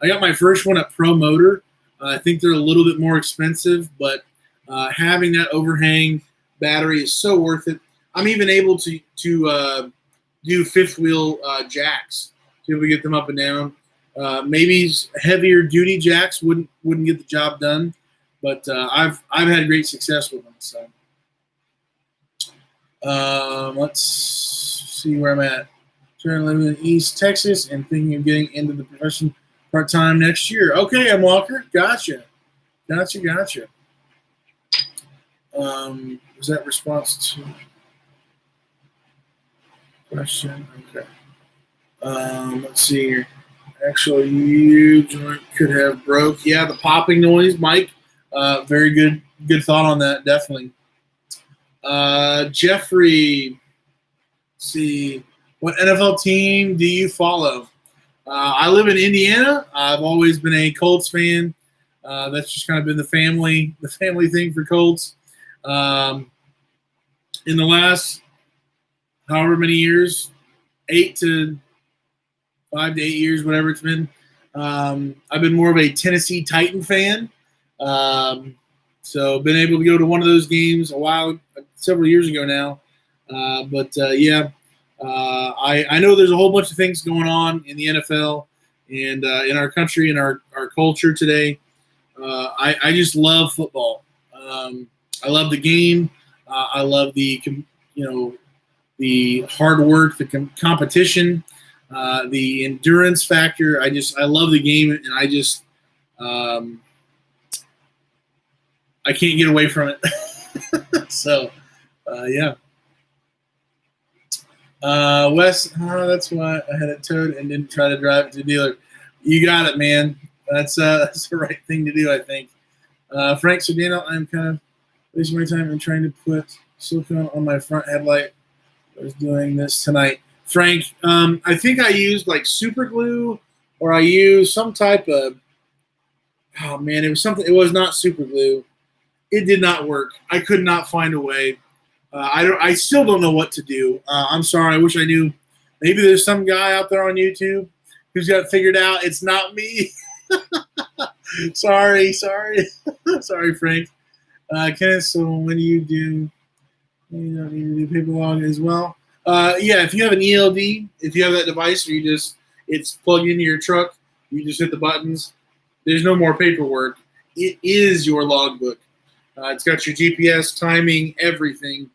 got my first one at Pro Motor. I think they're a little bit more expensive, but having that overhang battery is so worth it. I'm even able to do fifth wheel jacks to be able to get them up and down. Maybe heavier duty jacks wouldn't get the job done, but I've had great success with them. So let's see where I'm at. Currently living in East Texas and thinking of getting into the profession part-time next year. Okay, M. Walker, gotcha. Was that response to question? Okay. Let's see here. Actually, you joint could have broke. Yeah, the popping noise, Mike. Very good thought on that, definitely. Jeffrey, let's see. What NFL team do you follow? I live in Indiana. I've always been a Colts fan. That's just kind of been the family thing for Colts. In the last however many years, 5 to 8 years, whatever it's been, I've been more of a Tennessee Titan fan. So been able to go to one of those games several years ago now. Yeah. I know there's a whole bunch of things going on in the NFL and in our country and our culture today. I just love football. I love the game. I love the hard work, the competition, the endurance factor. I love the game, and I can't get away from it. So, yeah. Wes, that's why I had it towed and didn't try to drive it to the dealer. You got it, man. That's the right thing to do, I think. Frank Sardino, I'm kind of wasting my time in trying to put silicone on my front headlight. I was doing this tonight. Frank, I think I used like super glue, or I used some type of, it was something. It was not super glue. It did not work. I could not find a way. I still don't know what to do. I'm sorry. I wish I knew Maybe there's some guy out there on YouTube who's got it figured out. It's not me. sorry, sorry, Frank. Kenneth, so when you don't need to do paper log as well. Yeah, if you have an ELD, if you have that device where it's plugged into your truck, you just hit the buttons. There's no more paperwork. It is your logbook. It's got your GPS, timing, everything,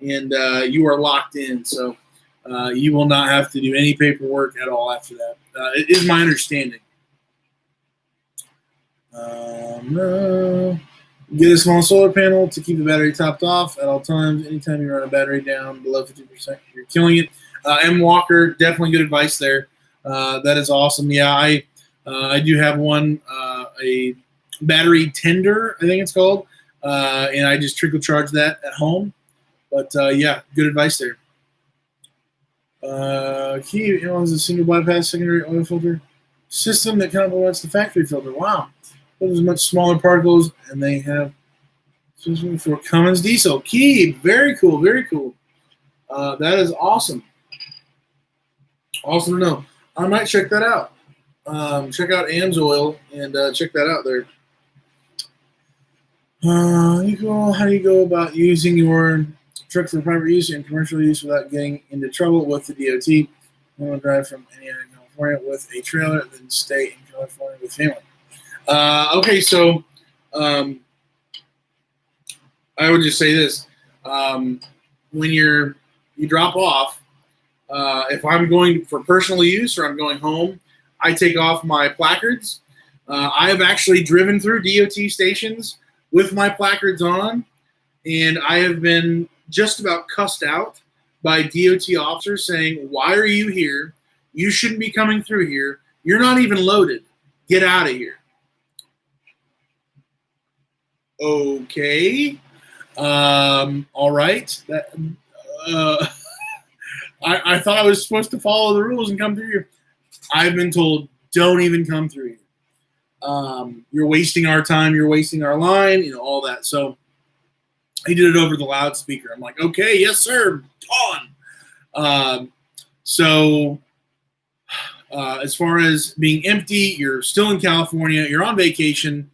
and you are locked in. So you will not have to do any paperwork at all after that. It is my understanding. Get a small solar panel to keep the battery topped off at all times. Anytime you run a battery down below 50%, you're killing it. M. Walker, definitely good advice there. That is awesome. Yeah, I do have one, a battery tender, I think it's called, and I just trickle charge that at home. But yeah, good advice there. Key is a single bypass secondary oil filter system that complements the factory filter. Wow. Those much smaller particles, and they have for Cummins diesel. Key, very cool, very cool. That is awesome. Awesome to know. I might check that out. Check out AMSOIL and check that out there. How do you go about using your truck for private use and commercial use without getting into trouble with the DOT? I want to drive from Indiana to California with a trailer, then stay in California with family. Okay, so I would just say this: when you drop off, if I'm going for personal use or I'm going home, I take off my placards. I have actually driven through DOT stations with my placards on, and I have been just about cussed out by DOT officers saying, "Why are you here? You shouldn't be coming through here. You're not even loaded. Get out of here." Okay. All right. I thought I was supposed to follow the rules and come through here. I've been told, don't even come through here. You're wasting our time. You're wasting our line, all that. So he did it over the loudspeaker. I'm like, okay, yes, sir. On. So as far as being empty, you're still in California. You're on vacation.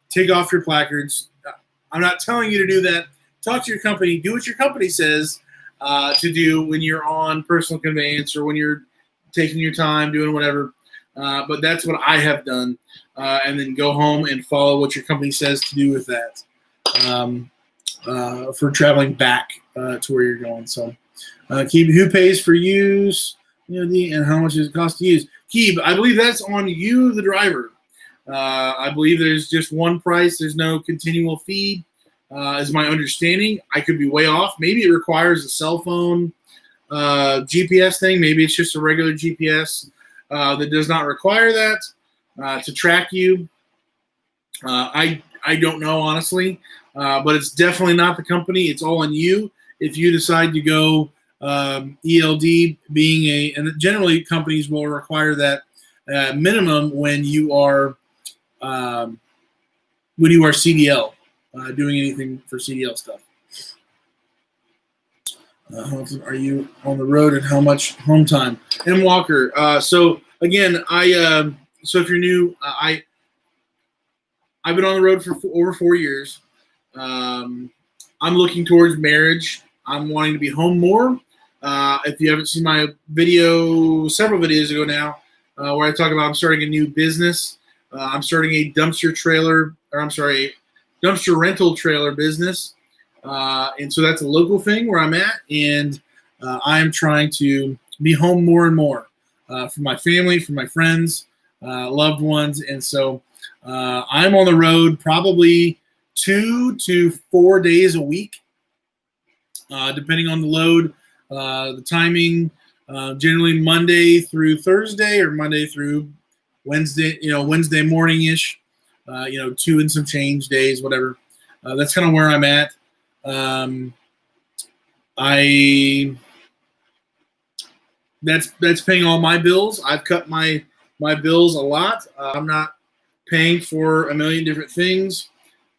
Take off your placards. I'm not telling you to do that. Talk to your company. Do what your company says to do when you're on personal conveyance or when you're taking your time, doing whatever. But that's what I have done. And then go home and follow what your company says to do with that for traveling back to where you're going. So, Keeb, who pays for use, and how much does it cost to use? Keeb, I believe that's on you, the driver. I believe there's just one price. There's no continual fee, is my understanding. I could be way off. Maybe it requires a cell phone GPS thing. Maybe it's just a regular GPS that does not require that to track you. I don't know, honestly, but it's definitely not the company. It's all on you. If you decide to go ELD, and generally companies will require that minimum when you are CDL, doing anything for CDL stuff. How often are you on the road and how much home time? M. Walker. So again, so if you're new, I've been on the road for over 4 years. I'm looking towards marriage. I'm wanting to be home more. If you haven't seen my video, several videos ago now, where I talk about I'm starting a new business. I'm starting a dumpster rental trailer business. And so that's a local thing where I'm at. And I'm trying to be home more and more for my family, for my friends, loved ones. And so I'm on the road probably 2 to 4 days a week, depending on the load, the timing, generally Monday through Thursday or Monday through Wednesday, Wednesday morning-ish, 2 and some change days, whatever. That's kind of where I'm at. That's paying all my bills. I've cut my bills a lot. I'm not paying for a million different things.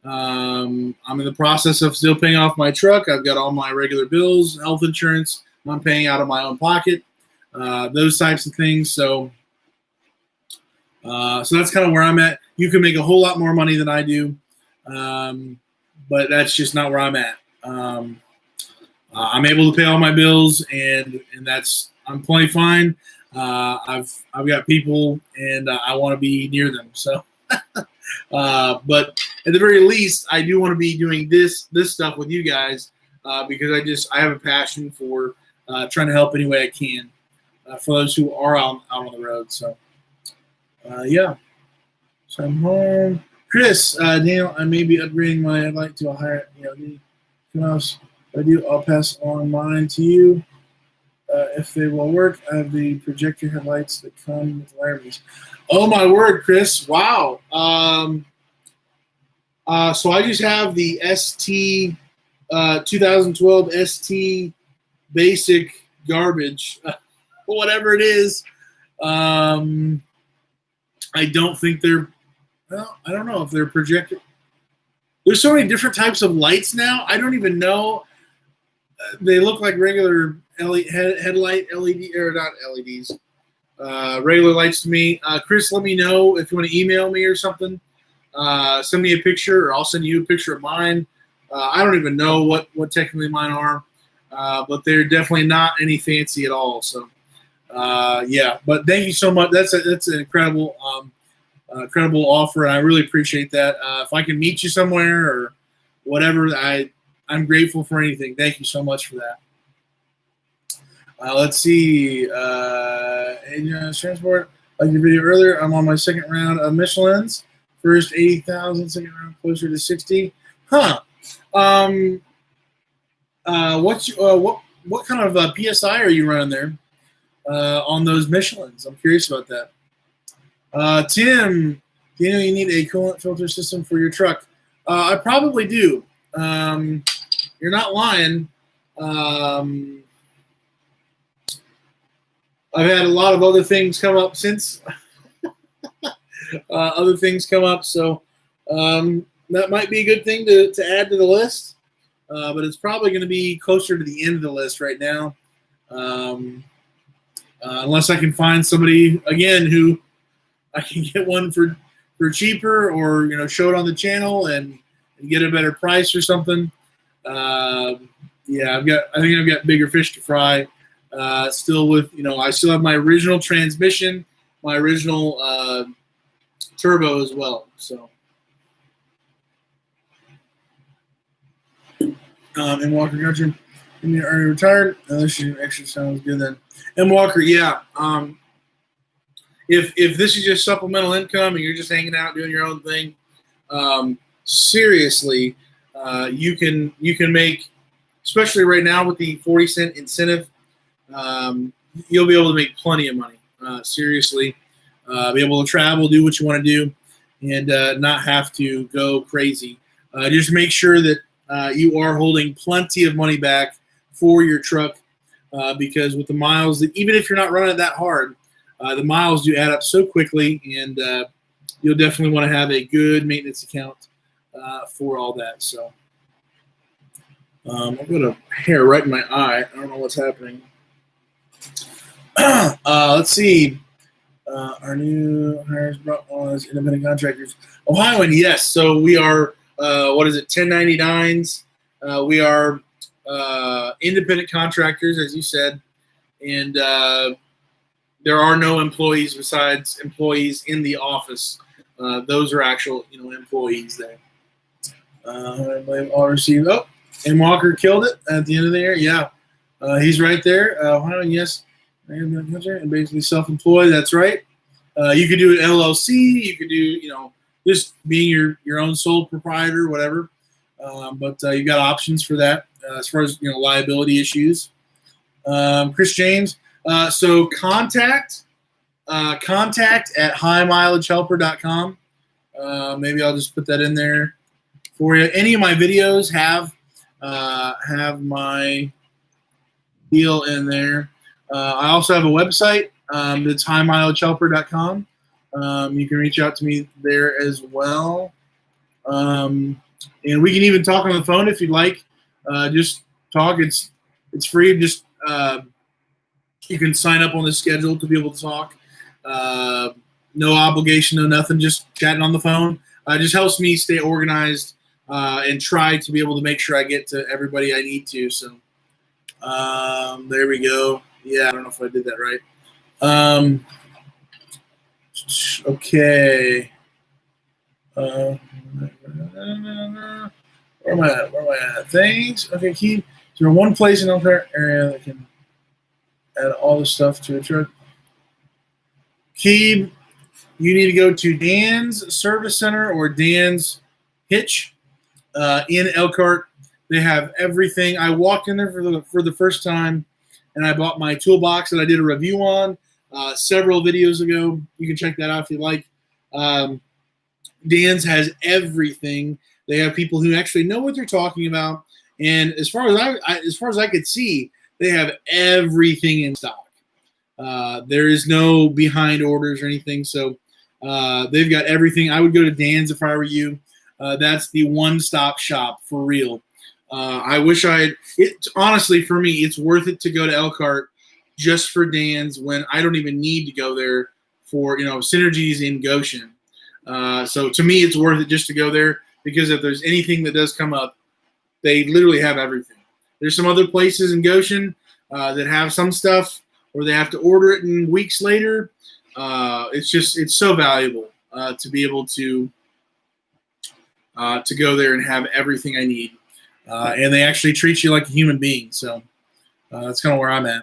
I'm in the process of still paying off my truck. I've got all my regular bills, health insurance. I'm paying out of my own pocket. those types of things. So that's kind of where I'm at. You can make a whole lot more money than I do, but that's just not where I'm at. I'm able to pay all my bills, and I'm plenty fine. I've got people, and I want to be near them. So, but at the very least, I do want to be doing this stuff with you guys because I have a passion for trying to help any way I can for those who are out on the road. So, yeah. So I'm home. Chris, Daniel, I may be upgrading my headlight to a higher LED. If I do, I'll pass on mine to you. If they will work, I have the projector headlights that come with wireless. Oh my word, Chris! Wow. So I just have the ST 2012 ST basic garbage, whatever it is. I don't think they're. Well, I don't know if they're projected. There's so many different types of lights now. I don't even know. They look like regular headlight LED, or not LEDs, regular lights to me. Chris, let me know if you want to email me or something. Send me a picture, or I'll send you a picture of mine. I don't even know what technically mine are, but they're definitely not any fancy at all. So, yeah. But thank you so much. That's an incredible offer, and I really appreciate that. If I can meet you somewhere or whatever, I'm grateful for anything. Thank you so much for that. Let's see. Transport, like your video earlier, I'm on my second round of Michelin's. First 80,000, second round closer to 60. Huh. What kind of PSI are you running there on those Michelin's? I'm curious about that. Tim, do you know you need a coolant filter system for your truck? I probably do. You're not lying. I've had a lot of other things come up since. So that might be a good thing to add to the list. But it's probably going to be closer to the end of the list right now. Unless I can find somebody, again, who I can get one for cheaper, or show it on the channel and get a better price or something. Yeah, I think I've got bigger fish to fry. Still with I still have my original transmission, my original turbo as well. So, and Walker Country, you're already retired. Unless you actually sounds good then. And Walker, yeah. If this is just supplemental income and you're just hanging out doing your own thing, seriously, you can make, especially right now with the 40-cent incentive, you'll be able to make plenty of money. Seriously, be able to travel, do what you want to do, and not have to go crazy. Just make sure that you are holding plenty of money back for your truck, because with the miles, even if you're not running it that hard, the miles do add up so quickly, and you'll definitely want to have a good maintenance account for all that. So I've got a hair right in my eye. I don't know what's happening. Let's see. Our new hires brought on as independent contractors. Ohioan, yes. So we are, 1099s. We are independent contractors, as you said, and there are no employees besides employees in the office. Those are actual, employees there. I blame all received. Oh, and Walker killed it at the end of the year. Yeah, he's right there. Yes, and basically self-employed. That's right. You could do an LLC. You could do, just being your own sole proprietor, whatever. But you've got options for that as far as liability issues. Chris James. So contact at HighMileageHelper.com. Maybe I'll just put that in there for you. Any of my videos have my deal in there. I also have a website. It's HighMileageHelper.com. You can reach out to me there as well. And we can even talk on the phone if you'd like. Just talk. It's free. Just You can sign up on the schedule to be able to talk. No obligation, no nothing, just chatting on the phone. It just helps me stay organized and try to be able to make sure I get to everybody I need to. So there we go. Yeah, I don't know if I did that right. Okay. Where am I at? Where am I at? Things. Okay, keep. Is there one place in our area that can add all the stuff to a truck? Keep. You need to go to Dan's Service Center or Dan's Hitch in Elkhart. They have everything. I walked in there for the first time, and I bought my toolbox that I did a review on several videos ago. You can check that out if you like. Dan's has everything. They have people who actually know what they're talking about, and as far as I could see, they have everything in stock. There is no behind orders or anything, so they've got everything. I would go to Dan's if I were you. That's the one-stop shop for real. I wish honestly, for me, it's worth it to go to Elkhart just for Dan's when I don't even need to go there for, synergies in Goshen. So to me, it's worth it just to go there because if there's anything that does come up, they literally have everything. There's some other places in Goshen that have some stuff or they have to order it in weeks later. It's so valuable to be able to go there and have everything I need. And they actually treat you like a human being. So that's kind of where I'm at.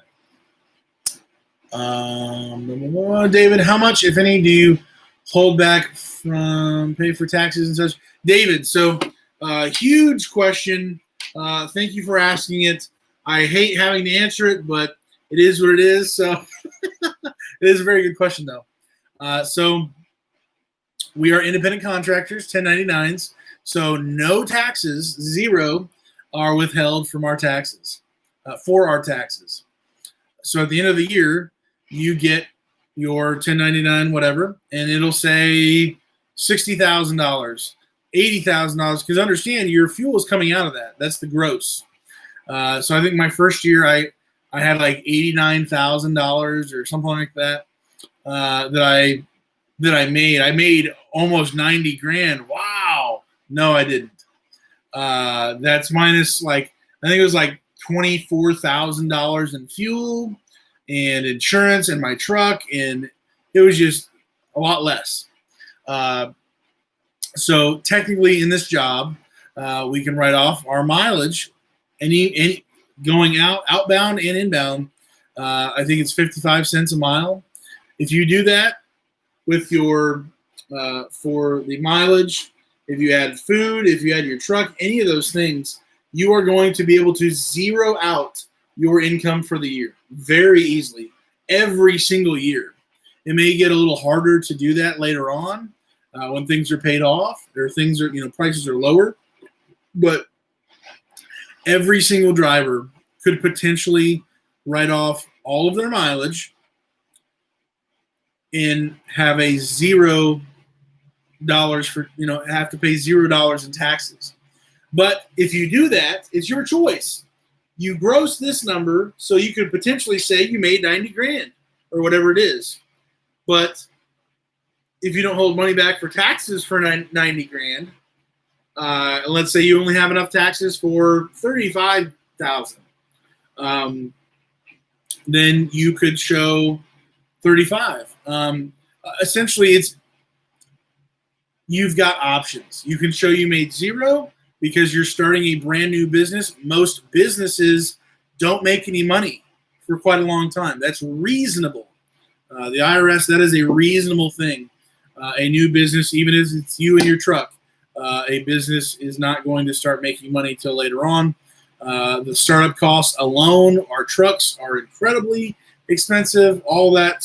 David, how much, if any, do you hold back from pay for taxes and such? David, so huge question. Thank you for asking it. I hate having to answer it, but it is what it is. So it is a very good question, though. So we are independent contractors, 1099s. So no taxes, zero, are withheld from our taxes, for our taxes. So at the end of the year, you get your 1099 whatever, and it'll say $60,000, $80,000, because understand your fuel is coming out of that. That's the gross. So I think my first year I had like $89,000 or something like that that I made. I made almost 90 grand. Wow. No, I didn't. That's minus I think it was like $24,000 in fuel and insurance and my truck, and it was just a lot less. So technically in this job, we can write off our mileage, any going outbound and inbound. I think it's 55 cents a mile. If you do that with your for the mileage, if you add food, if you add your truck, any of those things, you are going to be able to zero out your income for the year very easily, every single year. It may get a little harder to do that later on when things are paid off or things are, prices are lower. But every single driver could potentially write off all of their mileage and have a $0 for, have to pay $0 in taxes. But if you do that, it's your choice. You gross this number so you could potentially say you made 90 grand or whatever it is. But if you don't hold money back for taxes for 90 grand, let's say you only have enough taxes for 35,000, then you could show 35. Essentially, you've got options. You can show you made zero because you're starting a brand new business. Most businesses don't make any money for quite a long time. That's reasonable. The IRS, that is a reasonable thing. A new business, even if it's you and your truck, a business is not going to start making money till later on. The startup costs alone, our trucks are incredibly expensive. All that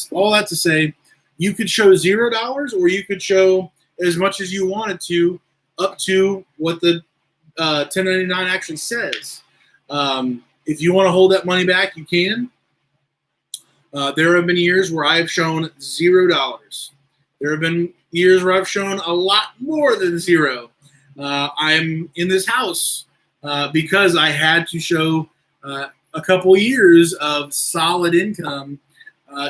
to say, you could show $0 or you could show as much as you wanted to, up to what the 1099 actually says. If you want to hold that money back, you can. There have been years where I've shown $0. There have been years where I've shown a lot more than zero. I'm in this house because I had to show a a couple years of solid income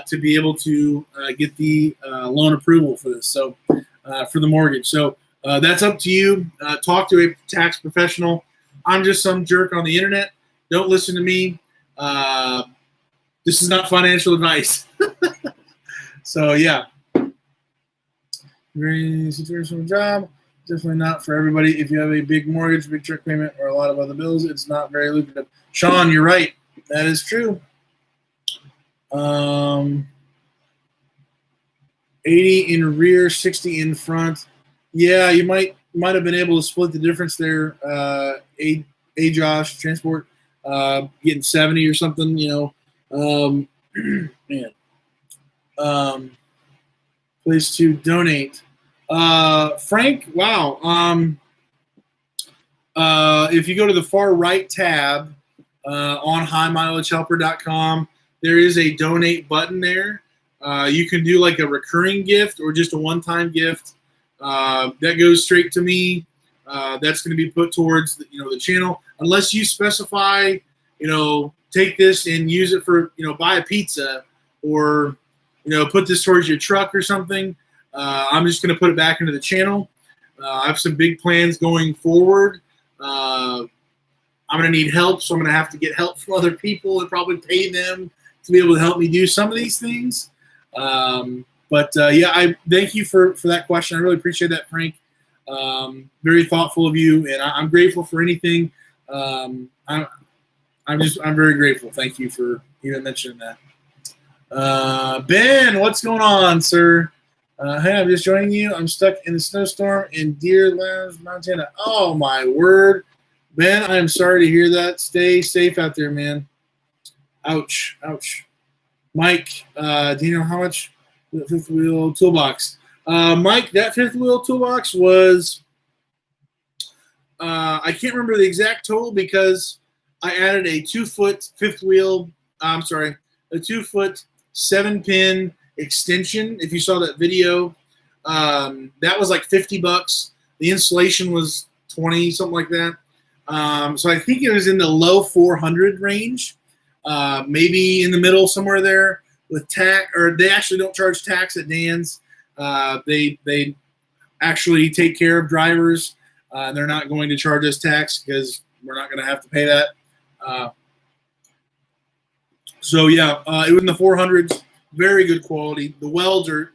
to be able to get the loan approval for this. So for the mortgage. So that's up to you. Talk to a tax professional. I'm just some jerk on the internet. Don't listen to me. This is not financial advice. So yeah. Very situational job. Definitely not for everybody. If you have a big mortgage, big truck payment, or a lot of other bills, it's not very lucrative. Sean, you're right. That is true. 80 in rear, 60 in front. Yeah, you might have been able to split the difference there. Josh Transport getting 70 or something. You know, man. Place to donate. Frank, wow. If you go to the far right tab on HighMileageHelper.com, there is a donate button there. You can do like a recurring gift or just a one-time gift. That goes straight to me. That's going to be put towards the channel, unless you specify, take this and use it for, buy a pizza or, put this towards your truck or something. I'm just going to put it back into the channel. I have some big plans going forward. I'm going to need help, so I'm going to have to get help from other people and probably pay them to be able to help me do some of these things. But I thank you for that question. I really appreciate that, Frank. Very thoughtful of you, and I'm grateful for anything. I'm very grateful. Thank you for even mentioning that. Ben, what's going on, sir? Hey, I'm just joining you. I'm stuck in a snowstorm in Deer Lounge, Montana. Oh, my word. Ben, I'm sorry to hear that. Stay safe out there, man. Ouch. Ouch. Mike, do you know how much the fifth wheel toolbox? Mike, that fifth wheel toolbox was, I can't remember the exact total because I added a 2-foot fifth wheel, a 2-foot 7-pin extension. If you saw that video, that was like $50. The installation was 20, something like that. So I think it was in the low 400 range, maybe in the middle somewhere there with tax, or they actually don't charge tax at Dan's. They actually take care of drivers. They're not going to charge us tax because we're not going to have to pay that. So yeah, it was in the 400s. Very good quality. The welds are.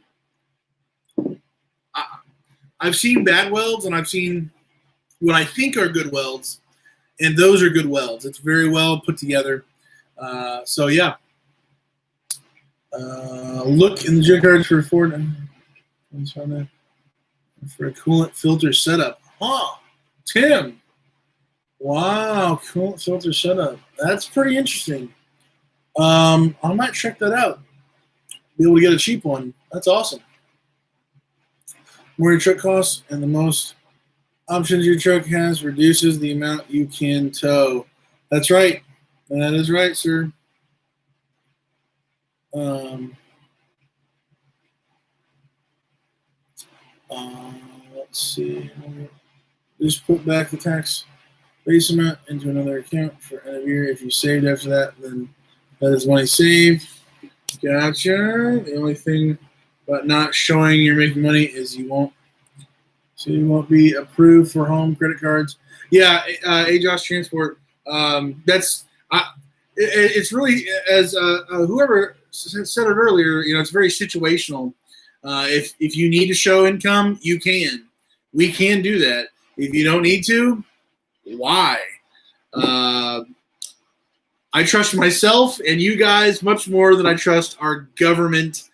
I've seen bad welds, and I've seen what I think are good welds, and those are good welds. It's very well put together. So yeah. Look in the junk cards for Ford. For a coolant filter setup. Huh, Tim. Wow, coolant filter setup. That's pretty interesting. I might check that out. Be able to get a cheap one. That's awesome. More your truck costs and the most options your truck has reduces the amount you can tow. That's right. That is right, sir. Let's see. Just put back the tax base amount into another account for end of year. If you saved after that, then that is money saved. Gotcha. The only thing about not showing you're making money is you won't be approved for home credit cards. Yeah, Josh Transport. It's really, as whoever said it earlier. It's very situational. If you need to show income, you can. We can do that. If you don't need to, why? I trust myself and you guys much more than I trust our government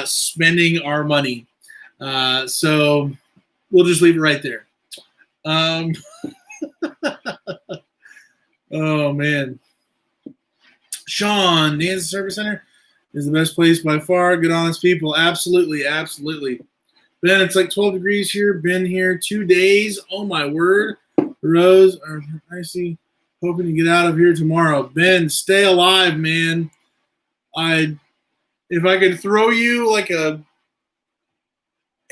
spending our money. So we'll just leave it right there. Oh, man. Sean, Dan's Service Center is the best place by far. Good, honest people. Absolutely, absolutely. Ben, it's like 12 degrees here. Been here 2 days. Oh, my word. Rose, I see. Hoping to get out of here tomorrow. Ben, stay alive, man. If I could throw you like a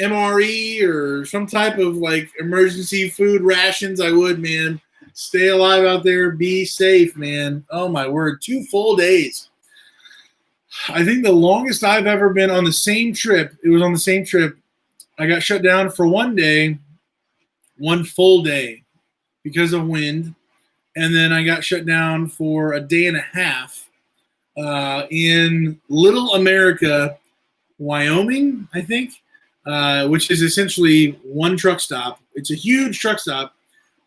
MRE or some type of like emergency food rations, I would, man. Stay alive out there. Be safe, man. Oh, my word. 2 full days. I think the longest I've ever been on the same trip, it was on the same trip, I got shut down for 1 day, 1 full day because of wind. And then I got shut down for a day and a half in Little America, Wyoming, I think, which is essentially 1 truck stop. It's a huge truck stop.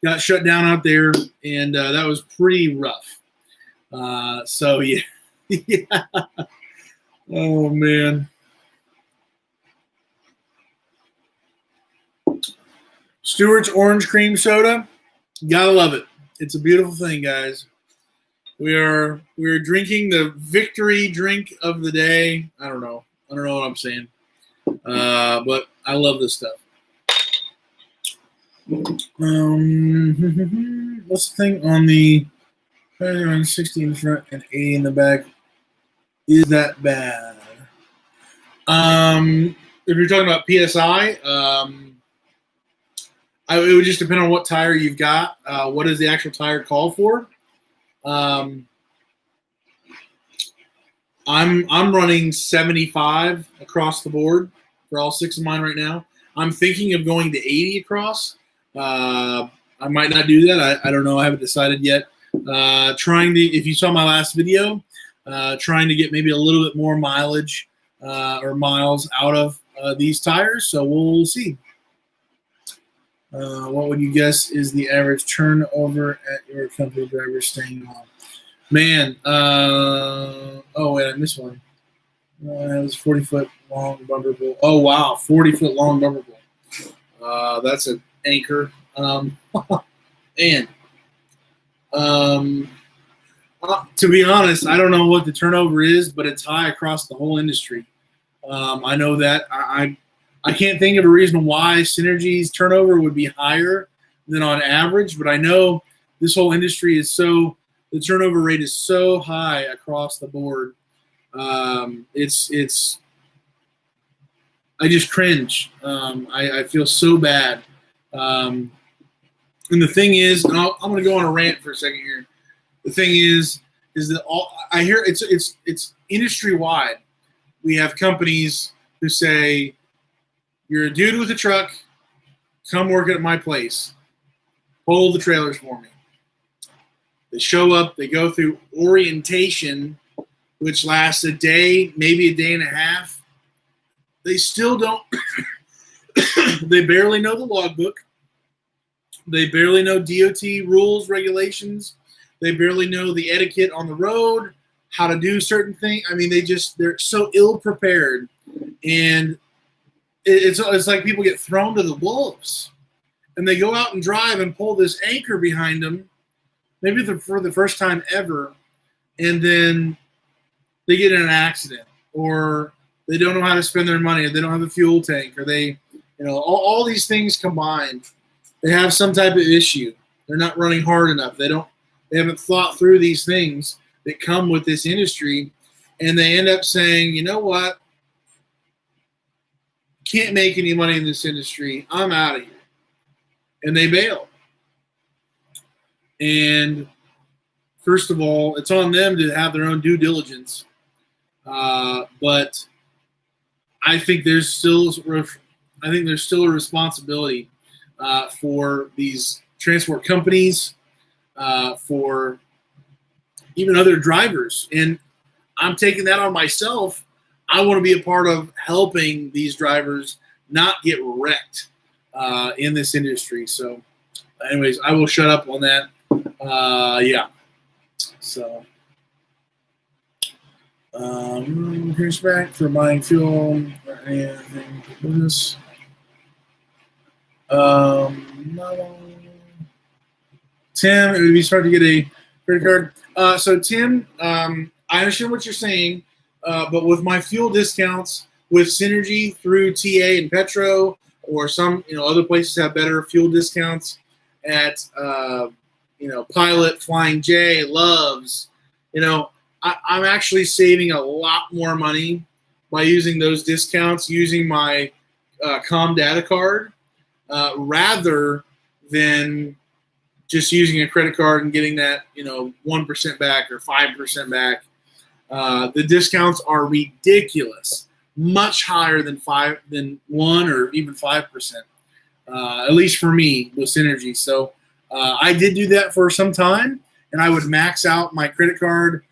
Got shut down out there, and that was pretty rough. So, yeah. Yeah. Oh, man. Stewart's Orange Cream Soda. Gotta love it. It's a beautiful thing, guys. We are drinking the victory drink of the day. I don't know what I'm saying. But I love this stuff. What's the thing on the 60 in front and 80 in the back? Is that bad? If you're talking about PSI, it would just depend on what tire you've got. What does the actual tire call for? I'm running 75 across the board for all 6 of mine right now. I'm thinking of going to 80 across. I might not do that. I don't know. I haven't decided yet. If you saw my last video, trying to get maybe a little bit more mileage or miles out of these tires. So we'll see. What would you guess is the average turnover at your company driver staying on? Man, oh wait, I missed one. It was 40-foot long bumper pull. Oh wow, 40-foot long bumper pull. That's an anchor. And to be honest, I don't know what the turnover is, but it's high across the whole industry. I know that. I can't think of a reason why Synergy's turnover would be higher than on average, but I know this whole industry is the turnover rate is so high across the board. It's I just cringe. I feel so bad. And the thing is, and I'm going to go on a rant for a second here. The thing is that I hear it's industry wide. We have companies who say, "You're a dude with a truck, come work at my place. Pull the trailers for me." They show up, they go through orientation, which lasts a day, maybe a day and a half. They still don't, they barely know the logbook. They barely know DOT rules, regulations. They barely know the etiquette on the road, how to do certain things. I mean, they're so ill prepared. And it's like people get thrown to the wolves. And they go out and drive and pull this anchor behind them, maybe for the first time ever, and then they get in an accident, or they don't know how to spend their money, or they don't have a fuel tank, or they, all these things combined, they have some type of issue. They're not running hard enough. They haven't thought through these things that come with this industry, and they end up saying, you know what? Can't make any money in this industry. I'm out of here. And they bail. And first of all, it's on them to have their own due diligence. But I think there's still a responsibility for these transport companies, for even other drivers. And I'm taking that on myself. I want to be a part of helping these drivers not get wrecked in this industry. So anyways, I will shut up on that. Yeah. So here's back for buying fuel or anything for this. Tim, it would be smart to get a credit card. So Tim, I understand what you're saying, but with my fuel discounts with Synergy through TA and Petro, or some other places have better fuel discounts at Pilot, Flying J, Loves. I'm actually saving a lot more money by using those discounts, using my Com data card, rather than just using a credit card and getting that 1% back or 5% back. The discounts are ridiculous, much higher than 1 or even 5%. At least for me with Synergy. So I did do that for some time, and I would max out my credit card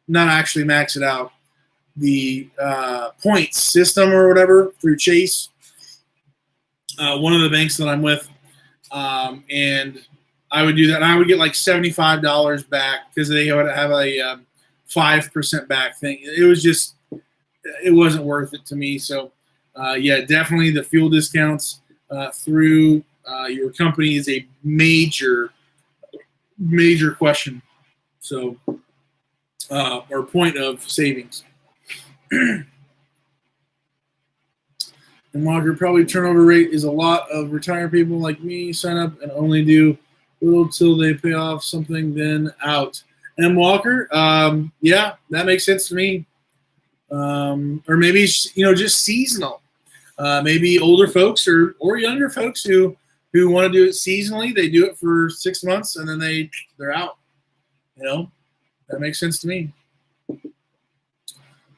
not actually max it out, the points system or whatever through Chase, one of the banks that I'm with, and I would do that. And I would get like $75 back because they would have a 5% back thing. It wasn't worth it to me. So yeah, definitely the fuel discounts through your company is a major question. So or point of savings. And Walker, probably turnover rate is a lot of retired people like me sign up and only do little till they pay off something, then out. And Walker, yeah, that makes sense to me. Or maybe just seasonal. Maybe older folks or younger folks who want to do it seasonally. They do it for 6 months and then they're out. That makes sense to me.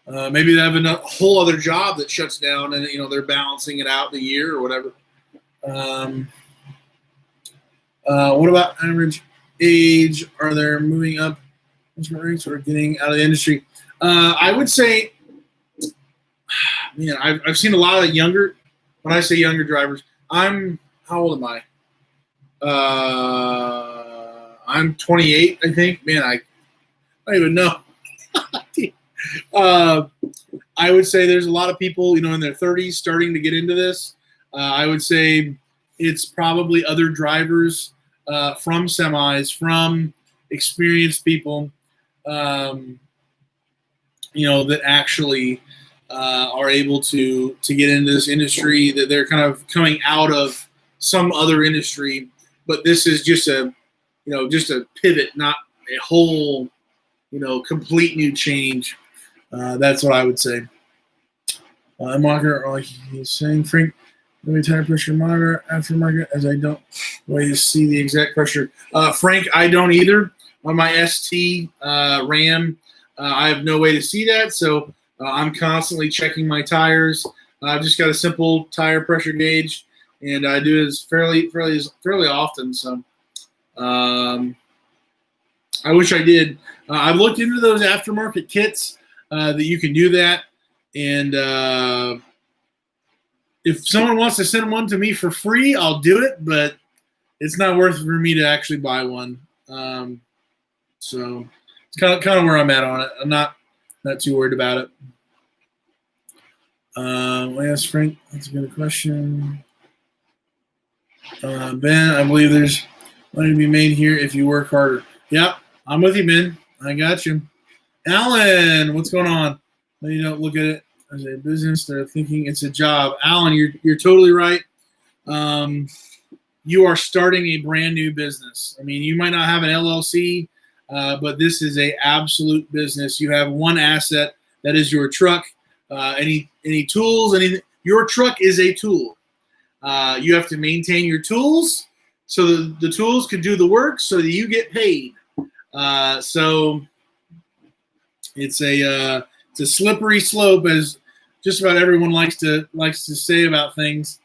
Maybe they have a whole other job that shuts down and they're balancing it out the year or whatever. What about average age? Are they moving up rates or getting out of the industry? I would say, I've seen a lot of younger. When I say younger drivers, how old am I? I'm 28, I think. Man, I don't even know. I would say there's a lot of people, in their 30s starting to get into this. I would say it's probably other drivers from semis, from experienced people, that actually are able to get into this industry, that they're kind of coming out of some other industry. But this is just a pivot, not a whole, complete new change. That's what I would say. And Walker, like he's saying, Frank, let me tire pressure monitor aftermarket, as I don't way to see the exact pressure. Frank, I don't either. On my ST Ram, I have no way to see that, so I'm constantly checking my tires. I've just got a simple tire pressure gauge, and I do it fairly often. So I wish I did. I've looked into those aftermarket kits that you can do that, and if someone wants to send one to me for free, I'll do it, but it's not worth it for me to actually buy one. So it's kind of where I'm at on it. I'm not too worried about it. Last Frank, that's a good question. Ben, I believe there's money to be made here if you work harder. Yep, I'm with you, Ben. I got you. Alan, what's going on? You don't look at it as a business. They're thinking it's a job. Alan, you're totally right. You are starting a brand new business. I mean, you might not have an LLC, but this is a absolute business. You have one asset, that is your truck. Any tools, anything. Your truck is a tool. You have to maintain your tools so the tools can do the work so that you get paid. So it's a slippery slope, as just about everyone likes to say about things.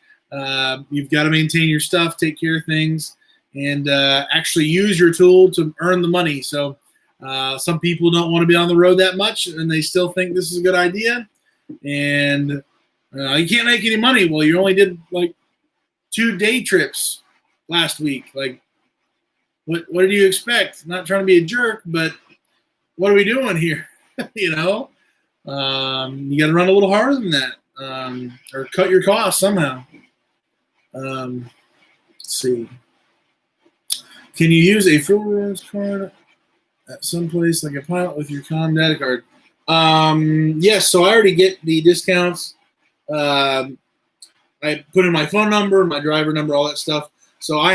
You've got to maintain your stuff, take care of things, and actually use your tool to earn the money. So some people don't want to be on the road that much, and they still think this is a good idea. And you can't make any money. Well, you only did like 2 day trips last week. Like, what do you expect? Not trying to be a jerk, but what are we doing here? You got to run a little harder than that, or cut your costs somehow. Let's see. Can you use a fuel rewards card at some place like a pilot with your con data card? Yes. So I already get the discounts. I put in my phone number, my driver number, all that stuff. So I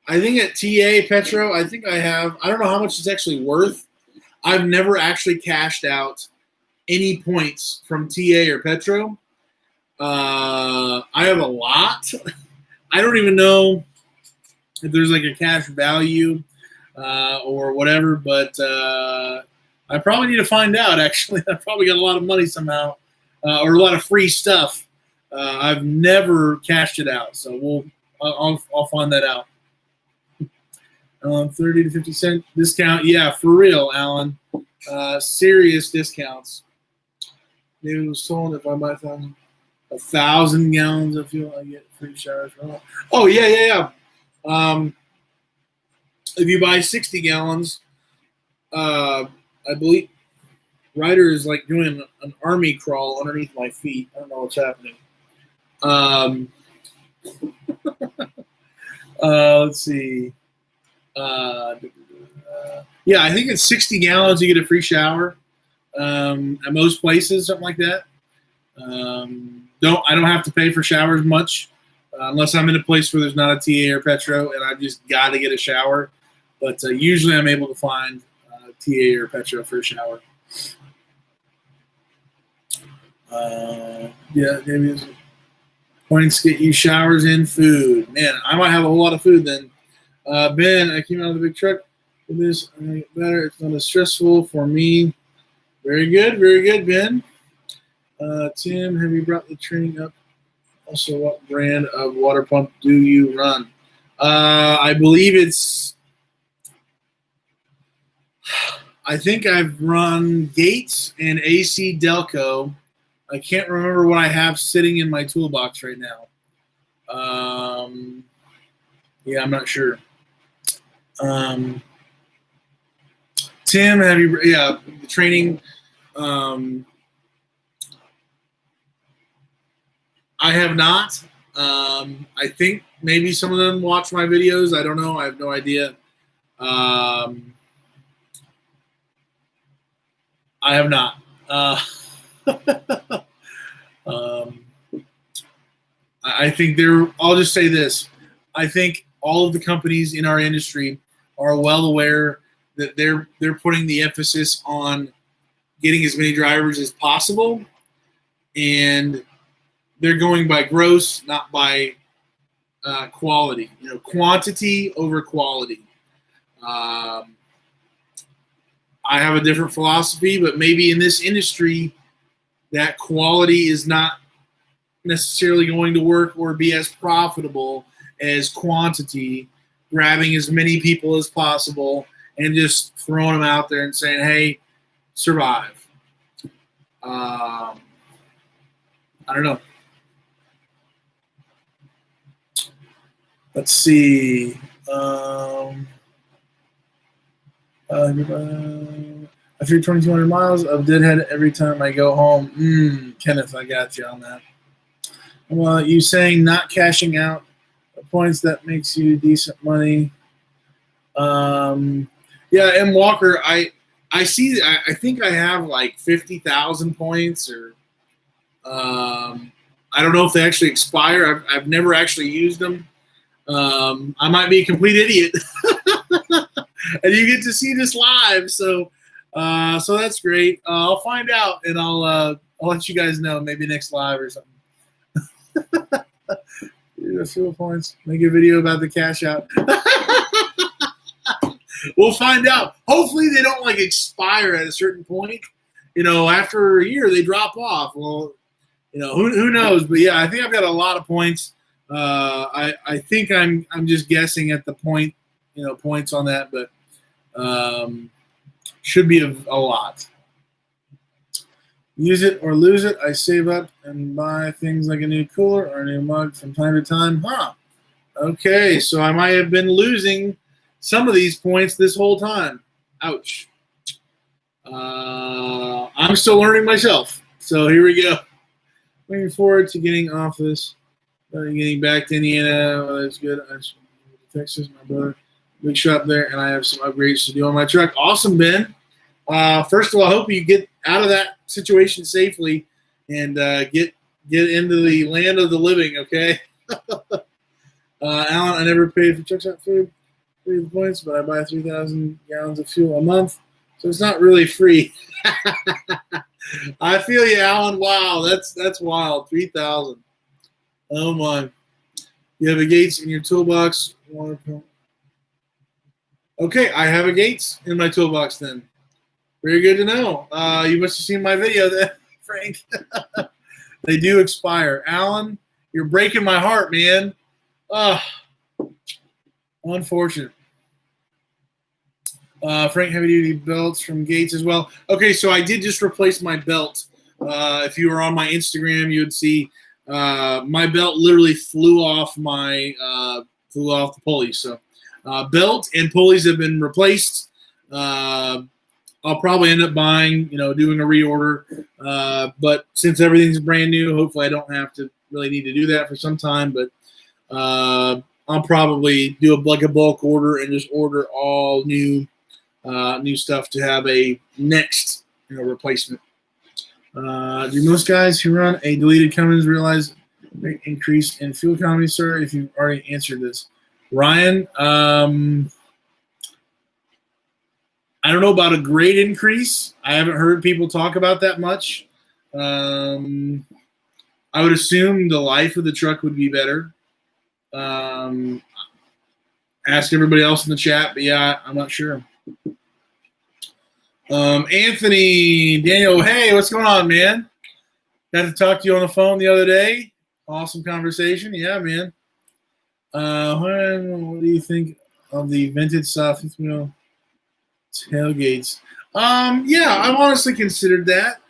think at TA Petro, I don't know how much it's actually worth. I've never actually cashed out any points from TA or Petro. I have a lot. I don't even know. if there's like a cash value or whatever, but I probably need to find out. Actually, I probably got a lot of money somehow, or a lot of free stuff. I've never cashed it out, so I'll find that out. 30 to 50% discount, yeah, for real, Alan. Serious discounts. Maybe it was told if I buy 1,000 gallons of fuel, I get free showers. Oh yeah. If you buy 60 gallons, I believe Ryder is like doing an army crawl underneath my feet. I don't know what's happening. Let's see. Yeah, I think it's 60 gallons. You get a free shower at most places, something like that. I don't have to pay for showers much unless I'm in a place where there's not a TA or Petro, and I just got to get a shower. But usually I'm able to find TA or Petro for a shower. Yeah, maybe points get you showers and food. Man, I might have a whole lot of food then. Ben, I came out of the big truck with this. I get better. It's not as stressful for me. Very good, Ben. Tim, have you brought the training up? Also, what brand of water pump do you run? I believe I think I've run Gates and AC Delco. I can't remember what I have sitting in my toolbox right now. Yeah, I'm not sure. Tim, have you? Yeah, the training. I have not. I think maybe some of them watch my videos. I don't know. I have no idea. I have not. I think I'll just say this. I think all of the companies in our industry are well aware that they're putting the emphasis on getting as many drivers as possible, and they're going by gross, not by quality. Quantity over quality. I have a different philosophy, but maybe in this industry, that quality is not necessarily going to work or be as profitable as quantity, grabbing as many people as possible and just throwing them out there and saying, hey, survive. I don't know. Let's see. I flew 2,200 miles of deadhead every time I go home. Kenneth, I got you on that. Well, you saying not cashing out points that makes you decent money. Yeah, M. Walker, I see. I think I have like 50,000 points, or I don't know if they actually expire. I've never actually used them. I might be a complete idiot. And you get to see this live, so that's great. I'll find out, and I'll let you guys know maybe next live or something. Fuel points. Make a video about the cash out. We'll find out. Hopefully they don't like expire at a certain point. After a year they drop off. Well, who knows? But yeah, I think I've got a lot of points. I think I'm just guessing at the point, points on that, but should be a lot. Use it or lose it. I save up and buy things like a new cooler or a new mug from time to time. Okay, so I might have been losing some of these points this whole time. Ouch. I'm still learning myself. So here we go. Looking forward to getting off this. Getting back to Indiana. Well, that's good. I'm Texas, my brother. Big shop there, and I have some upgrades to do on my truck. Awesome, Ben. First of all, I hope you get out of that situation safely and get into the land of the living, okay? Alan, I never paid for truck stop food, free points, but I buy 3,000 gallons of fuel a month, so it's not really free. I feel you, Alan. Wow, that's wild. 3,000. Oh my! You have a Gates in your toolbox. Okay, I have a Gates in my toolbox then. Very good to know. You must have seen my video then, Frank. They do expire. Alan, you're breaking my heart, man. Unfortunate. Frank, heavy-duty belts from Gates as well. Okay, so I did just replace my belt. If you were on my Instagram, you would see my belt literally flew off the pulley. So belt and pulleys have been replaced. I'll probably end up buying, doing a reorder. But since everything's brand new, hopefully I don't have to really need to do that for some time. But I'll probably do a bulk order and just order all new stuff to have a next replacement. Do most guys who run a deleted Cummins realize the increase in fuel economy, sir? If you've already answered this, Ryan. I don't know about a great increase. I haven't heard people talk about that much. I would assume the life of the truck would be better. Ask everybody else in the chat, but yeah, I'm not sure. Anthony, Daniel, hey, what's going on, man? Got to talk to you on the phone the other day. Awesome conversation. Yeah, man. What do you think of the vintage stuff? Tailgates. Yeah, I've honestly considered that.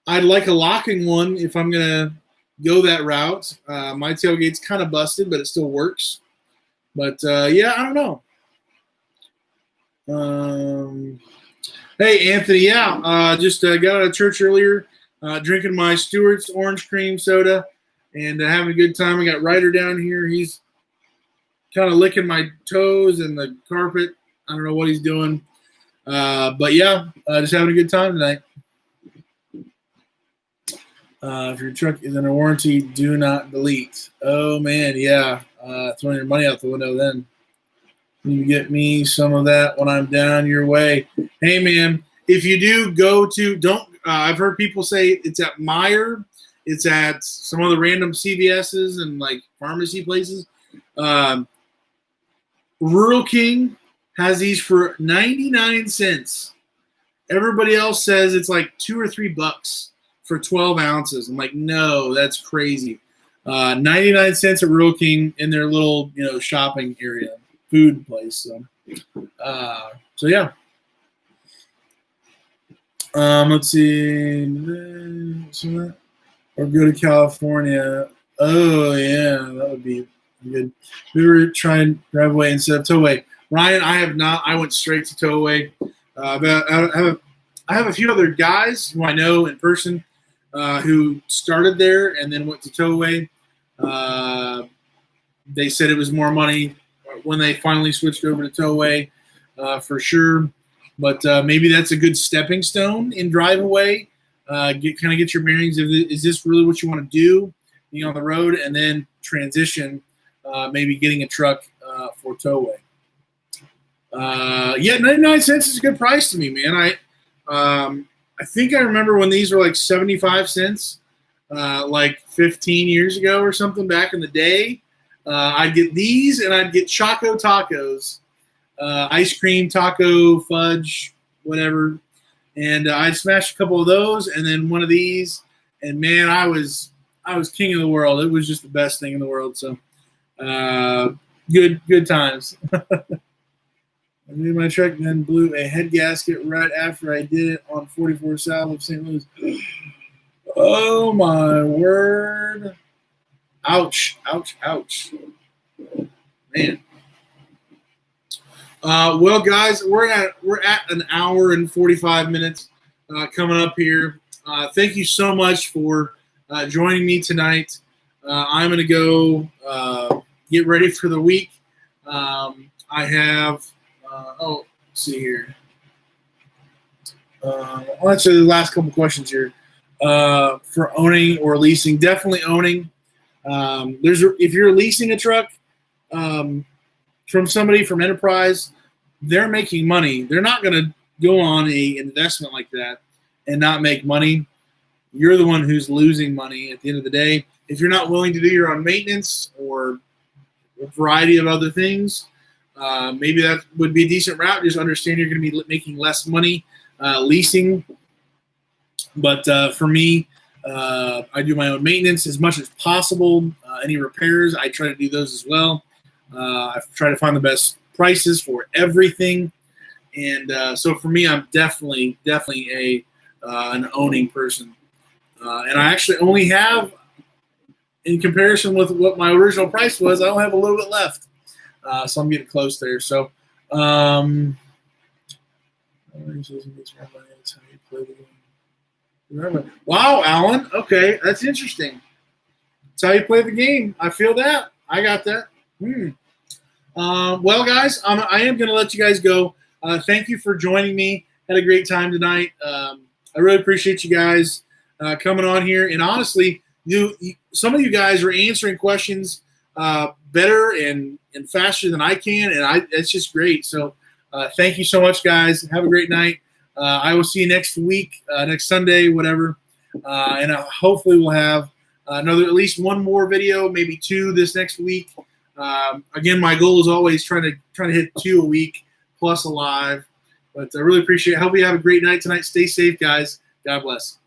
I'd like a locking one if I'm gonna go that route. My tailgate's kind of busted, but it still works. But yeah, I don't know. Hey, Anthony. Yeah, just got out of church earlier, drinking my Stewart's orange cream soda, and having a good time. I got Ryder down here. He's kind of licking my toes and the carpet. I don't know what he's doing. But yeah, just having a good time tonight. If your truck is under warranty, do not delete. Oh, man, yeah. Throwing your money out the window then. You get me some of that when I'm down your way. Hey, man, if you do go to – I've heard people say it's at Meijer. It's at some other random CVS's and, like, pharmacy places. Rural King – has these for 99 cents. Everybody else says it's like $2 or $3 for 12 ounces. I'm like, no, that's crazy. 99 cents at Rural King in their little, shopping area, food place. So yeah. Let's see. Or go to California. Oh yeah, that would be good. We were trying to drive away instead of tow away. Ryan, I have not. I went straight to tow away. But I have a few other guys who I know in person who started there and then went to tow away. They said it was more money when they finally switched over to tow away, for sure. But maybe that's a good stepping stone in drive away. Get your bearings. Is this really what you want to do, being on the road, and then transition, maybe getting a truck for tow away. Yeah, 99 cents is a good price to me, man. I think I remember when these were like 75 cents, like 15 years ago or something back in the day. I'd get these and I'd get Choco Tacos, ice cream, taco, fudge, whatever. And I'd smash a couple of those and then one of these. And man, I was king of the world. It was just the best thing in the world. So good times. I moved my truck and then blew a head gasket right after I did it on 44 South of St. Louis. Oh, my word. Ouch, ouch, ouch. Man. Well, guys, we're at an hour and 45 minutes coming up here. Thank you so much for joining me tonight. I'm going to go get ready for the week. I have let's see here. I'll answer the last couple questions here. For owning or leasing, definitely owning. If you're leasing a truck from somebody from Enterprise, they're making money. They're not going to go on a investment like that and not make money. You're the one who's losing money at the end of the day. If you're not willing to do your own maintenance or a variety of other things, maybe that would be a decent route. Just understand you're going to be making less money leasing. But for me, I do my own maintenance as much as possible. Any repairs, I try to do those as well. I try to find the best prices for everything. And so for me, I'm definitely an owning person. And I actually only have, in comparison with what my original price was, I only have a little bit left. So I'm getting close there. So, wow, Alan. Okay, that's interesting. That's how you play the game. I feel that. I got that. Well, guys, I am going to let you guys go. Thank you for joining me. Had a great time tonight. I really appreciate you guys coming on here. And honestly, some of you guys are answering questions better and faster than I can, and it's just great. So thank you so much, guys. Have a great night. I will see you next week, next Sunday, whatever. And hopefully we'll have at least one more video, maybe 2 this next week. Again, my goal is always trying to hit 2 a week plus a live. But I really appreciate it. Hope you have a great night tonight. Stay safe, guys. God bless.